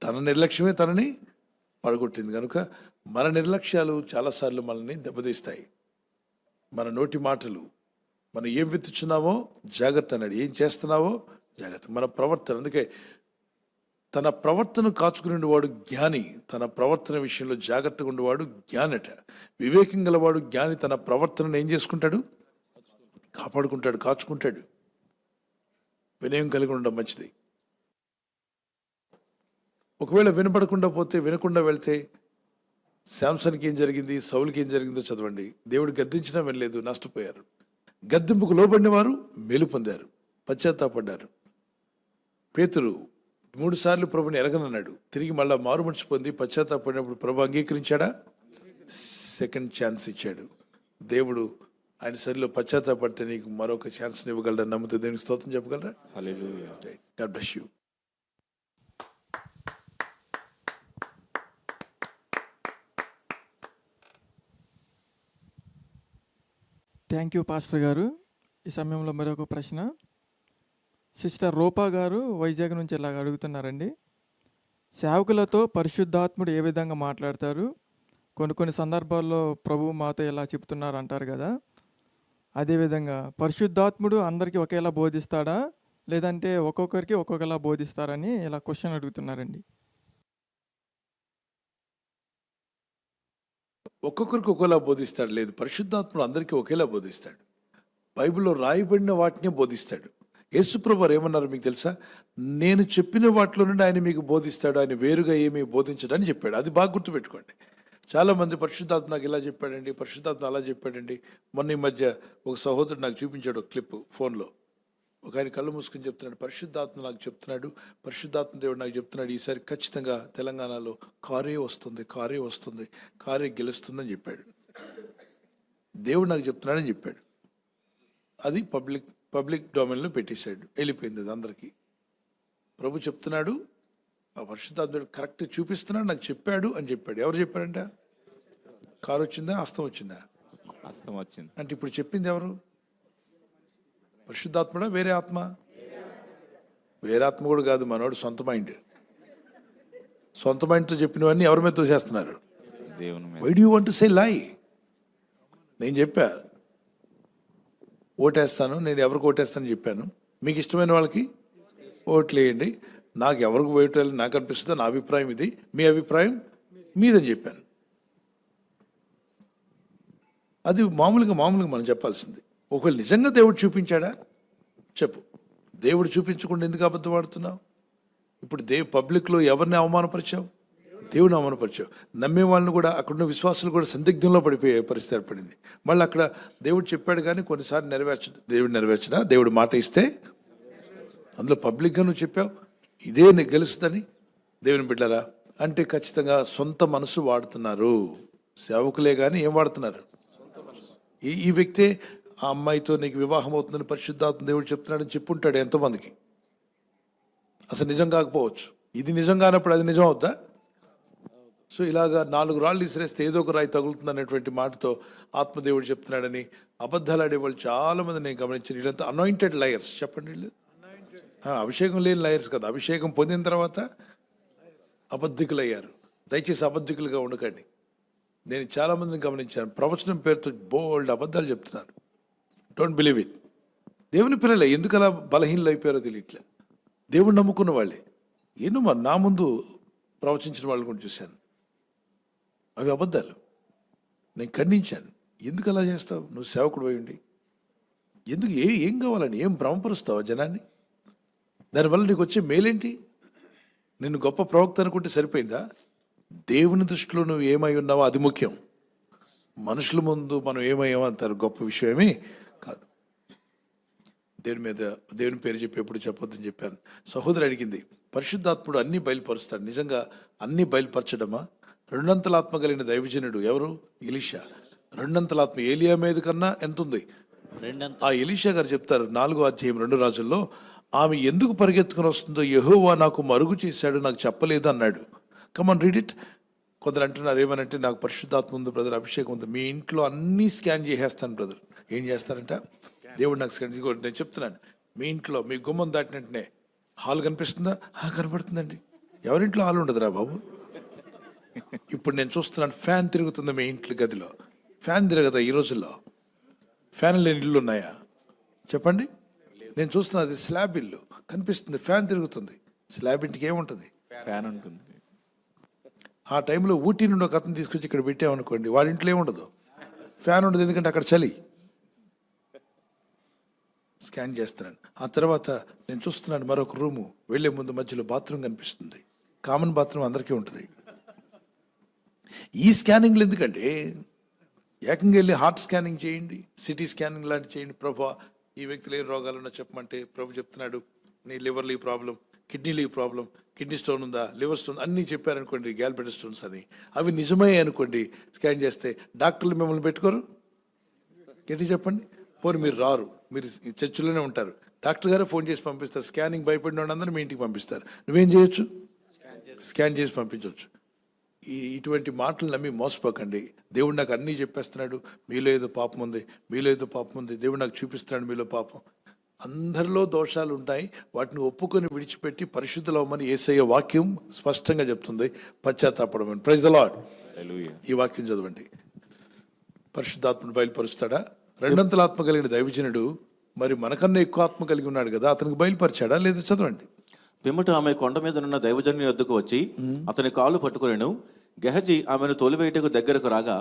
తన నిర్లక్ష్యమే తనని పడగొట్టింది. కనుక మన నిర్లక్ష్యాలు చాలాసార్లు మనల్ని దెబ్బతీస్తాయి. మన నోటి మాటలు, మనం ఏం విత్తుచున్నామో జాగ్రత్త అన్నాడు, ఏం చేస్తున్నావో జాగ్రత్త, మన ప్రవర్తన. అందుకే తన ప్రవర్తన కాచుకునేవాడు జ్ఞాని, తన ప్రవర్తన విషయంలో జాగ్రత్తగా ఉండేవాడు జ్ఞానట. వివేకం గలవాడు జ్ఞాని తన ప్రవర్తనను ఏం చేసుకుంటాడు? కాపాడుకుంటాడు, కాచుకుంటాడు. వినయం కలిగి ఉండడం మంచిది. ఒకవేళ వినపడకుండా పోతే, వినకుండా వెళ్తే, శాంసన్కి ఏం జరిగింది, సౌలుకి ఏం జరిగిందో చదవండి. దేవుడు గద్దించినా వినలేదు, నష్టపోయారు. గద్దింపుకు లోబడిన వారు మేలు పొందారు, పశ్చాత్తాపడ్డారు. పేతురు 3 సార్లు ప్రభుని ఎరగనన్నాడు, తిరిగి మళ్ళా మారు మనసు పొంది పశ్చాత్తాపడినప్పుడు ప్రభు అంగీకరించాడా? సెకండ్ ఛాన్స్ ఇచ్చాడు. దేవుడు ఆయన సరిలో పశ్చాత్తాపడితే నీకు మరొక ఛాన్స్ ఇవ్వగలడని నమ్ముతూ దేవునికి స్తోత్రం చెప్పగలరా? హల్లెలూయా. God bless you. Thank you pastor గారు. ఈ సమయంలో మరొక ప్రశ్న. సిస్టర్ రూపా గారు వైజాగ్ నుంచి ఇలాగ అడుగుతున్నారండి. సేవకులతో పరిశుద్ధాత్ముడు ఏ విధంగా మాట్లాడతారు? కొన్ని సందర్భాల్లో ప్రభువు మాతో ఇలా చెప్తున్నారు అంటారు కదా, అదేవిధంగా పరిశుద్ధాత్ముడు అందరికీ ఒకేలా బోధిస్తాడా, లేదంటే ఒక్కొక్కరికి ఒక్కొక్కలా బోధిస్తారని ఇలా క్వశ్చన్ అడుగుతున్నారండి. ఒక్కొక్కరికి ఒకేలా బోధిస్తాడు లేదు, పరిశుద్ధాత్ముడు అందరికీ ఒకేలా బోధిస్తాడు. బైబిల్లో రాయబడిన వాటినే బోధిస్తాడు. యేసుప్రభు వారు ఏమన్నారు మీకు తెలుసా? నేను చెప్పిన వాటిలో నుండి ఆయన మీకు బోధిస్తాడు, ఆయన వేరుగా ఏమీ బోధించడని చెప్పాడు. అది బాగా గుర్తుపెట్టుకోండి. చాలామంది పరిశుద్ధాత్మ నాకు ఇలా చెప్పాడండి, పరిశుద్ధాత్మ అలా చెప్పాడండి. మొన్న ఈ మధ్య ఒక సహోదరుడు నాకు చూపించాడు ఒక క్లిప్ ఫోన్లో. ఒక ఆయన కళ్ళు మూసుకొని చెప్తున్నాడు, పరిశుద్ధాత్మ నాకు చెప్తున్నాడు, పరిశుద్ధాత్మ దేవుడు నాకు చెప్తున్నాడు, ఈసారి ఖచ్చితంగా తెలంగాణలో కారే వస్తుంది, కారే వస్తుంది, కారే గెలుస్తుందని చెప్పాడు. దేవుడు నాకు చెప్తున్నాడని చెప్పాడు. అది పబ్లిక్ డొమైన్లో పెట్టేశాడు, వెళ్ళిపోయింది అది అందరికీ. ప్రభు చెప్తున్నాడు, ఆ పరిశుద్ధాత్ముడు కరెక్ట్ చూపిస్తున్నాడు, నాకు చెప్పాడు అని చెప్పాడు. ఎవరు చెప్పాడంట? కారు వచ్చిందా, హస్తం వచ్చిందా? హస్తం వచ్చింది. అంటే ఇప్పుడు చెప్పింది ఎవరు? పరిశుద్ధాత్ముడా, వేరే ఆత్మ? వేరే ఆత్మ కూడా కాదు, మనోడు సొంత మైండ్. సొంత మైండ్తో చెప్పినవన్నీ ఎవరి మీద తోసేస్తున్నారు? దేవుని మీద. Why do you want to say lie? నేను చెప్పా ఓటేస్తాను, నేను ఎవరికి ఓటేస్తానని చెప్పాను. మీకు ఇష్టమైన వాళ్ళకి ఓట్లు వేయండి, నాకు ఎవరికి ఓటేయాలి నాకు అనిపిస్తుందో, నా అభిప్రాయం ఇది, మీ అభిప్రాయం మీదని చెప్పాను. అది మామూలుగా మనం చెప్పాల్సింది. ఒకవేళ నిజంగా దేవుడు చూపించాడా చెప్పు. దేవుడు చూపించకుండా ఎందుకు అబద్ధం ఆడుతున్నావు? ఇప్పుడు పబ్లిక్లో ఎవరిని అవమానపరిచావు? దేవుని అవమానపరిచావు. నమ్మే వాళ్ళని కూడా, అక్కడున్న విశ్వాసాలు కూడా సందిగ్ధంలో పడిపోయే పరిస్థితి ఏర్పడింది. మళ్ళీ అక్కడ దేవుడు చెప్పాడు కానీ కొన్నిసార్లు దేవుడు నెరవేర్చడా? దేవుడు మాట ఇస్తే అందులో పబ్లిక్గా నువ్వు చెప్పావు ఇదే నీకు గెలుస్తుందని. దేవుని బిడ్డరా అంటే ఖచ్చితంగా సొంత మనసు వాడుతున్నారు. సేవకులే కానీ ఏం వాడుతున్నారు? ఈ వ్యక్తే ఆ అమ్మాయితో నీకు వివాహం అవుతుందని పరిశుద్ధాత్మ దేవుడు చెప్తున్నాడని చెప్పుంటాడు ఎంతమందికి. అసలు నిజం కాకపోవచ్చు. ఇది నిజం కానప్పుడు అది నిజం అవుద్దా? సో ఇలాగా 4 రాళ్ళు విసిరేస్తే ఏదో ఒక రాయి తగులుతుంది అనేటువంటి మాటతో ఆత్మదేవుడు చెప్తున్నాడని అబద్ధాలు ఆడేవాళ్ళు చాలామంది నేను గమనించాను. వీళ్ళంతా అనాయింటెడ్ లయర్స్. చెప్పండి, వీళ్ళు అభిషేకం లేని లయర్స్ కదా, అభిషేకం పొందిన తర్వాత అబద్ధికులు అయ్యారు. దయచేసి అబద్ధికులుగా ఉండకండి. నేను చాలామందిని గమనించాను, ప్రవచనం పేరుతో బోల్డ్ అబద్ధాలు చెప్తున్నారు. Don't believe it. దేవుని పిల్లలే ఎందుకు అలా బలహీనలు అయిపోయారో తెలియట్లే. దేవుడు నమ్ముకున్న వాళ్ళే. ఏమో మరి నా ముందు ప్రవచించిన వాళ్ళు కూడా చూశాను, అవి అబద్ధాలు. నేను ఖండించాను. ఎందుకు అలా చేస్తావు? నువ్వు సేవకుడు అయ్యుండి ఎందుకు ఏం కావాలని ఏం భ్రమపరుస్తావు జనాన్ని? దానివల్ల నీకు వచ్చే మేలేంటి? నిన్ను గొప్ప ప్రవక్త అనుకుంటే సరిపోయిందా? దేవుని దృష్టిలో నువ్వు ఏమై ఉన్నావో అది ముఖ్యం. మనుషుల ముందు మనం ఏమయ్యామో అంటారు గొప్ప విషయమే కాదు. దేవుని పేరు చెప్పి ఎప్పుడు చెప్పొద్దని చెప్పాను. సహోదరు అడిగింది, పరిశుద్ధాత్ముడు అన్ని బయలుపరుస్తాడు. నిజంగా అన్ని బయలుపరచడమా? 2 ఆత్మ కలిగిన దైవజనుడు ఎవరు? ఎలీషా. 2 ఆత్మ ఏలియా మీద కన్నా ఎంత ఉంది? ఆ ఎలీషా గారు చెప్తారు 4వ అధ్యాయం 2 రాజుల్లో, ఆమె ఎందుకు పరిగెత్తుకుని వస్తుందో యెహోవా నాకు మరుగు చేశాడు, నాకు చెప్పలేదు అన్నాడు. కమాన్ రీడ్ ఇట్. కొందరు అంటున్నారు ఏమనంటే, నాకు పరిశుద్ధాత్మ ఉంది బ్రదర్, అభిషేకం ఉంది. మీ ఇంట్లో అన్నీ స్కాన్ చేసేస్తాను బ్రదర్. ఏం చేస్తారంట? దేవుడు నాకు స్కాన్. నేను చెప్తున్నాను, మీ ఇంట్లో మీ గుమ్మం దాటినట్టునే హాల్ కనిపిస్తుందా? కనబడుతుందండి. ఎవరింట్లో హాల్ ఉండదురా బాబు. ఇప్పుడు నేను చూస్తున్నాను, ఫ్యాన్ తిరుగుతుంది మీ ఇంట్లో గదిలో. ఫ్యాన్ తిరగదా ఈ రోజుల్లో? ఫ్యాన్ లేని ఇల్లు ఉన్నాయా చెప్పండి? నేను చూస్తున్నా, అది స్లాబ్ ఇల్లు కనిపిస్తుంది, ఫ్యాన్ తిరుగుతుంది. స్లాబ్ ఇంటికి ఏముంటుంది? ఫ్యాన్ ఉంటుంది. ఆ టైంలో ఊటీ నుండి ఒక అతను తీసుకొచ్చి ఇక్కడ పెట్టామనుకోండి, వాడి ఇంట్లో ఏముండదు, ఫ్యాన్ ఉండదు, ఎందుకంటే అక్కడ చలి. స్కాన్ చేస్తున్నాను. ఆ తర్వాత నేను చూస్తున్నాను మరొక రూము, వెళ్ళే ముందు మధ్యలో బాత్రూమ్ కనిపిస్తుంది. కామన్ బాత్రూమ్ అందరికీ ఉంటుంది. ఈ స్కానింగ్లు ఎందుకంటే ఏకంగా వెళ్ళి హార్ట్ స్కానింగ్ చేయండి, సిటీ స్కానింగ్ లాంటి చేయండి. ప్రభా ఈ వ్యక్తులు ఏం రోగాలు ఉన్నా చెప్పమంటే ప్రభు చెప్తున్నాడు, నీ లివర్లో ఈ ప్రాబ్లం, కిడ్నీలో ఈ ప్రాబ్లం, కిడ్నీ స్టోన్ ఉందా, లివర్ స్టోన్, అన్నీ చెప్పారనుకోండి, గ్యాల్బెటర్ స్టోన్స్ అని. అవి నిజమే అనుకోండి, స్కాన్ చేస్తే డాక్టర్లు మిమ్మల్ని పెట్టుకోరు. గట్టి చెప్పండి. పోనీ మీరు రారు, మీరు చర్చిలోనే ఉంటారు, డాక్టర్ గారే ఫోన్ చేసి పంపిస్తారు. స్కానింగ్ భయపడిన వాళ్ళందరూ మీ ఇంటికి పంపిస్తారు. నువ్వేం చేయొచ్చు? స్కాన్ చేసి పంపించవచ్చు. ఇటువంటి మాటలు నమ్మి మోసపోకండి. దేవుడు నాకు అన్నీ చెప్పేస్తున్నాడు, మీలో ఏదో పాపం ఉంది, మీలో ఏదో పాపం ఉంది, దేవుడు నాకు చూపిస్తున్నాడు మీలో పాపం. అందరిలో దోషాలు ఉంటాయి, వాటిని ఒప్పుకొని విడిచిపెట్టి పరిశుద్ధులవ్వమని యేసయ్య వాక్యం స్పష్టంగా చెప్తుంది. పశ్చాత్తాపడమని. Praise the Lord. హల్లెలూయా. ఈ వాక్యం చదవండి. పరిశుద్ధాత్మను బయలుపరుస్తాడా? రెండంతల ఆత్మ కలిగిన దైవజనుడు మరి మనకన్నా ఎక్కువ ఆత్మ కలిగి ఉన్నాడు కదా, అతనికి బయలుపరిచాడా లేదా? చదవండి. పిమ్మట ఆమె కొండ మీద నున్న దైవజనుని వద్దకు వచ్చి అతని కాళ్ళు పట్టుకొనెను. గెహజీ ఆమెను తోలివేయటకు దగ్గరకు రాగా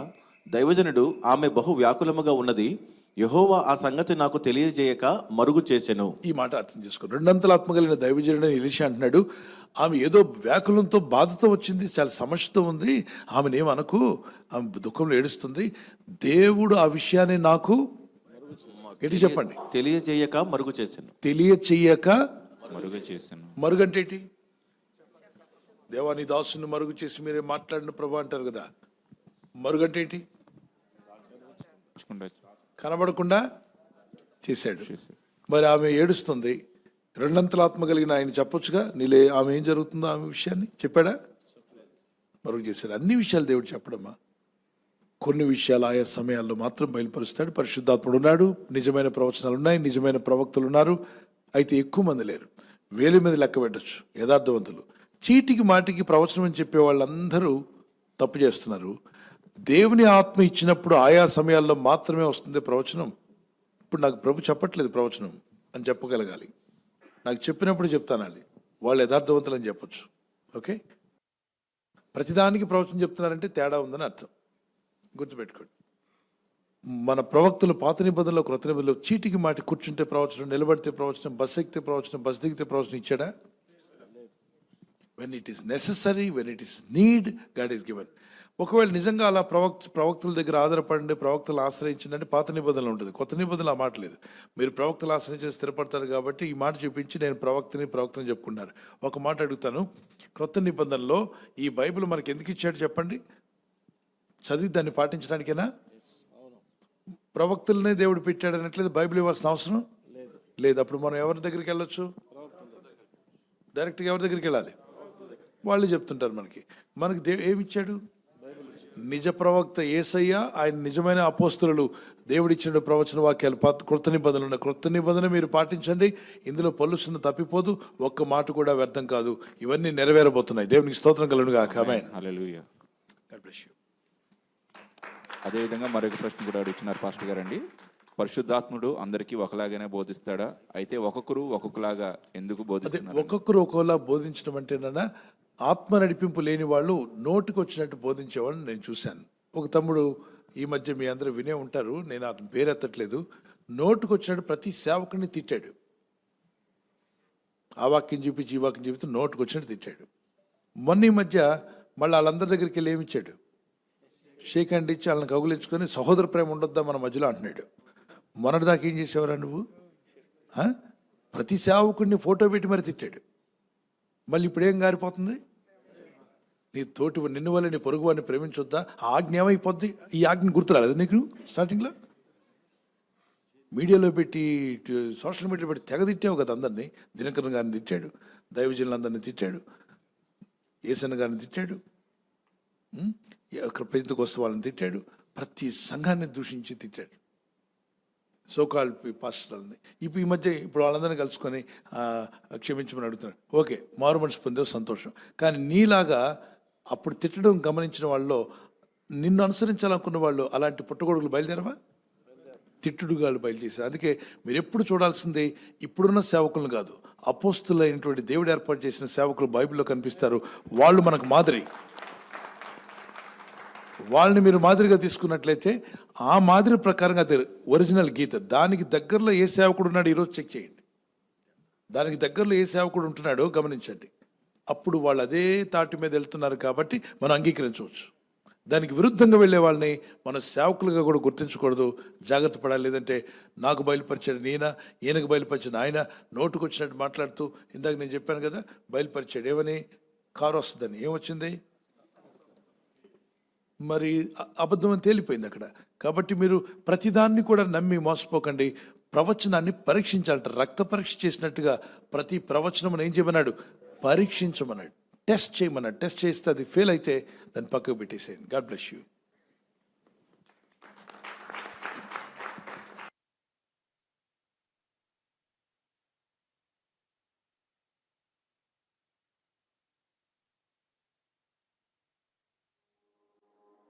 దైవజనుడు, ఆమె బహు వ్యాకులముగా ఉన్నది, యెహోవా ఆ సంగతి నాకు తెలియజేయక మరుగు చేసెను. ఈ మాట అర్థం చేసుకో. రెండంతల ఆత్మ కలిగిన దైవజనుడు ఎలీషా అంటున్నాడు, ఆమె ఏదో వ్యాకులంతో బాధతో వచ్చింది, చాలా సమస్యతో ఉంది, ఆమెను ఏమనకు, ఆమె దుఃఖంలో ఏడుస్తుంది, దేవుడు ఆ విషయాన్ని నాకు ఎటు చెప్పండి, తెలియజేయక మరుగు చేసెను. తెలియచెయ్యక మరుగు చేశాను. మరుగంటే ఏంటి? దేవా నీ దాసుని మరుగు చేసి మీరే మాట్లాడిన ప్రభు అంటారు కదా. మరుగంటే ఏంటి? కనబడకుండా చేశాడు. మరి ఆమె ఏడుస్తుంది, రెండంతల ఆత్మ కలిగిన ఆయన చెప్పొచ్చుగా, నీలే ఆమె ఏం జరుగుతుందో ఆమె విషయాన్ని చెప్పాడా? మరుగు చేశాడు. అన్ని విషయాలు దేవుడు చెప్పడమ్మా, కొన్ని విషయాలు ఆయా సమయాల్లో మాత్రం బయలుపరుస్తాడు. పరిశుద్ధాత్ముడు ఉన్నాడు, నిజమైన ప్రవచనాలు ఉన్నాయి, నిజమైన ప్రవక్తలు ఉన్నారు. అయితే ఎక్కువ మంది లేరు, వేల మంది లెక్క పెట్టచ్చు యథార్థవంతులు. చీటికి మాటికి ప్రవచనం అని చెప్పే వాళ్ళందరూ తప్పు చేస్తున్నారు. దేవుని ఆత్మ ఇచ్చినప్పుడు ఆయా సమయాల్లో మాత్రమే వస్తుంది ప్రవచనం. ఇప్పుడు నాకు ప్రభు చెప్పట్లేదు ప్రవచనం అని చెప్పగలగాలి, నాకు చెప్పినప్పుడు చెప్తానండి, వాళ్ళు యథార్థవంతులు అని చెప్పొచ్చు. ఓకే, ప్రతిదానికి ప్రవచనం చెప్తున్నారంటే తేడా ఉందని అర్థం, గుర్తుపెట్టుకోండి. మన ప్రవక్తలు పాత నిబంధనలో క్రొత్త నిబంధనలో చీటికి మాటి కూర్చుంటే ప్రవచనం, నిలబడితే ప్రవచనం, బస్ ఎక్కితే ప్రవచనం, బస్ దిగితే ప్రవచనం ఇచ్చాడా? When it is necessary, when it is need, God is given. ఒకవేళ నిజంగా అలా ప్రవక్తల దగ్గర ఆధారపడండి, ప్రవక్తలు ఆశ్రయించండి, పాత నిబంధనలు ఉంటుంది. కొత్త నిబంధనలు ఆ మాట లేదు. మీరు ప్రవక్తలు ఆశ్రయించి స్థిరపడతారు కాబట్టి ఈ మాట చూపించి నేను ప్రవక్తని చెప్పుకున్నారు. ఒక మాట అడుగుతాను, క్రొత్త నిబంధనలో ఈ బైబిల్ మనకి ఎందుకు ఇచ్చాడు చెప్పండి? చదివి దాన్ని పాటించడానికేనా? ప్రవక్తలనే దేవుడు పెట్టాడు అనట్లేదు, బైబిల్ ఇవ్వాల్సిన అవసరం లేదు. అప్పుడు మనం ఎవరి దగ్గరికి వెళ్ళొచ్చు? డైరెక్ట్గా ఎవరి దగ్గరికి వెళ్ళాలి? వాళ్ళు చెప్తుంటారు మనకి ఏమి ఇచ్చాడు? నిజ ప్రవక్త యేసయ్య, ఆయన నిజమైన అపోస్తలులు దేవుడిచ్చిన ప్రవచన వాక్యాలు. క్రొత్త నిబంధనలు ఉన్నాయి, క్రొత్త నిబంధన మీరు పాటించండి, ఇందులో పొల్లుసున్న తప్పిపోదు, ఒక్క మాట కూడా వ్యర్థం కాదు, ఇవన్నీ నెరవేరబోతున్నాయి. దేవునికి స్తోత్రం కలుగును గాక. ఆమేన్. హల్లెలూయా. God bless you. అదేవిధంగా మరొక ప్రశ్న కూడా అడుగుతున్నారు పాస్టర్ గారండి. పరిశుద్ధాత్ముడు అందరికీ ఒకలాగానే బోధిస్తాడా? అయితే ఒక్కొక్కరు ఒక్కొక్కలాగా ఎందుకు బోధిస్తున్నారు? ఒక్కొక్కరు ఒక్కోలా బోధించడం అంటేనన్నా, ఆత్మ నడిపింపు లేని వాళ్ళు నోటికి వచ్చినట్టు బోధించేవాళ్ళని నేను చూశాను. ఒక తమ్ముడు ఈ మధ్య మీ అందరూ వినే ఉంటారు, నేను అతని పేరు ఎత్తట్లేదు, నోటికి వచ్చినట్టు ప్రతి సేవకుని తిట్టాడు. ఆ వాక్యం చూపించి ఈ వాక్యం చూపిస్తూ నోటికి వచ్చినట్టు తిట్టాడు. మొన్న ఈ మధ్య మళ్ళీ వాళ్ళందరి దగ్గరికి వెళ్ళి ఏమిచ్చాడు? షేక్ హ్యాండ్ ఇచ్చి వాళ్ళని కౌగులించుకొని సహోదర ప్రేమ ఉండొద్దా మన మధ్యలో అంటున్నాడు. మొన్నటిదాకా ఏం చేసేవారా నువ్వు? ప్రతి సేవకుడిని ఫోటో పెట్టి మరి తిట్టాడు. మళ్ళీ ఇప్పుడు ఏం గారిపోతుంది? నీ తోటి నిన్ను వల్ల నీ పొరుగు వాడిని ప్రేమించొద్దా? ఆ ఆజ్ఞ ఏమైపోద్ది? ఈ ఆజ్ఞ గుర్తురాలేదు నీకు? స్టార్టింగ్లో మీడియాలో పెట్టి, సోషల్ మీడియాలో పెట్టి తెగ తిట్టావు కదా అందరినీ. దినకరన్ గారిని తిట్టాడు, దైవజనులందరినీ తిట్టాడు, ఏసన్న గారిని తిట్టాడు, పెంతెకొస్తవాళ్ళని తిట్టాడు, ప్రతి సంఘాన్ని దూషించి తిట్టాడు, సోకాల్ పాస్టర్లని. ఇప్పుడు ఈ మధ్య వాళ్ళందరినీ కలుసుకొని క్షమించమని అడుగుతున్నాడు. ఓకే, మారు మనసు పొందేవు, సంతోషం. కానీ నీలాగా అప్పుడు తిట్టడం గమనించిన వాళ్ళలో, నిన్ను అనుసరించాలనుకున్న వాళ్ళు అలాంటి పుట్టగొడుగులు బయలుదేరవా? తిట్టుడుగాళ్ళు బయలుదేశారు. అందుకే మీరు ఎప్పుడు చూడాల్సింది ఇప్పుడున్న సేవకులను కాదు, అపోస్తులైనటువంటి దేవుడు ఏర్పాటు చేసిన సేవకులు బైబిల్లో కనిపిస్తారు. వాళ్ళు మనకు మాదిరి. వాళ్ళని మీరు మాదిరిగా తీసుకున్నట్లయితే ఆ మాదిరి ప్రకారంగా అది ఒరిజినల్ గీత. దానికి దగ్గరలో ఏ సేవకుడు ఉన్నాడు ఈరోజు చెక్ చేయండి. దానికి దగ్గరలో ఏ సేవకుడు ఉంటున్నాడో గమనించండి. అప్పుడు వాళ్ళు అదే తాటి మీద వెళ్తున్నారు కాబట్టి మనం అంగీకరించవచ్చు. దానికి విరుద్ధంగా వెళ్ళే వాళ్ళని మన సేవకులుగా కూడా గుర్తించకూడదు, జాగ్రత్త పడాలి. లేదంటే నాకు బయలుపరిచాడు ఈయన, ఈయనకు బయలుపరిచిన ఆయన, నోటుకు వచ్చినట్టు మాట్లాడుతూ, ఇందాక నేను చెప్పాను కదా, బయలుపరిచాడు ఏమని, కారు వస్తుందని. ఏమొచ్చింది? మరి అబద్ధం అని తేలిపోయింది అక్కడ. కాబట్టి మీరు ప్రతిదాన్ని కూడా నమ్మి మోసపోకండి. ప్రవచనాన్ని పరీక్షించాలంట. రక్త పరీక్ష చేసినట్టుగా ప్రతి ప్రవచనం ఏం చేయమన్నాడు? పరీక్షించమన్నాడు, టెస్ట్ చేయమన్నాడు. టెస్ట్ చేస్తే అది ఫెయిల్ అయితే దాన్ని పక్కకు పెట్టేసేయండి. God bless you.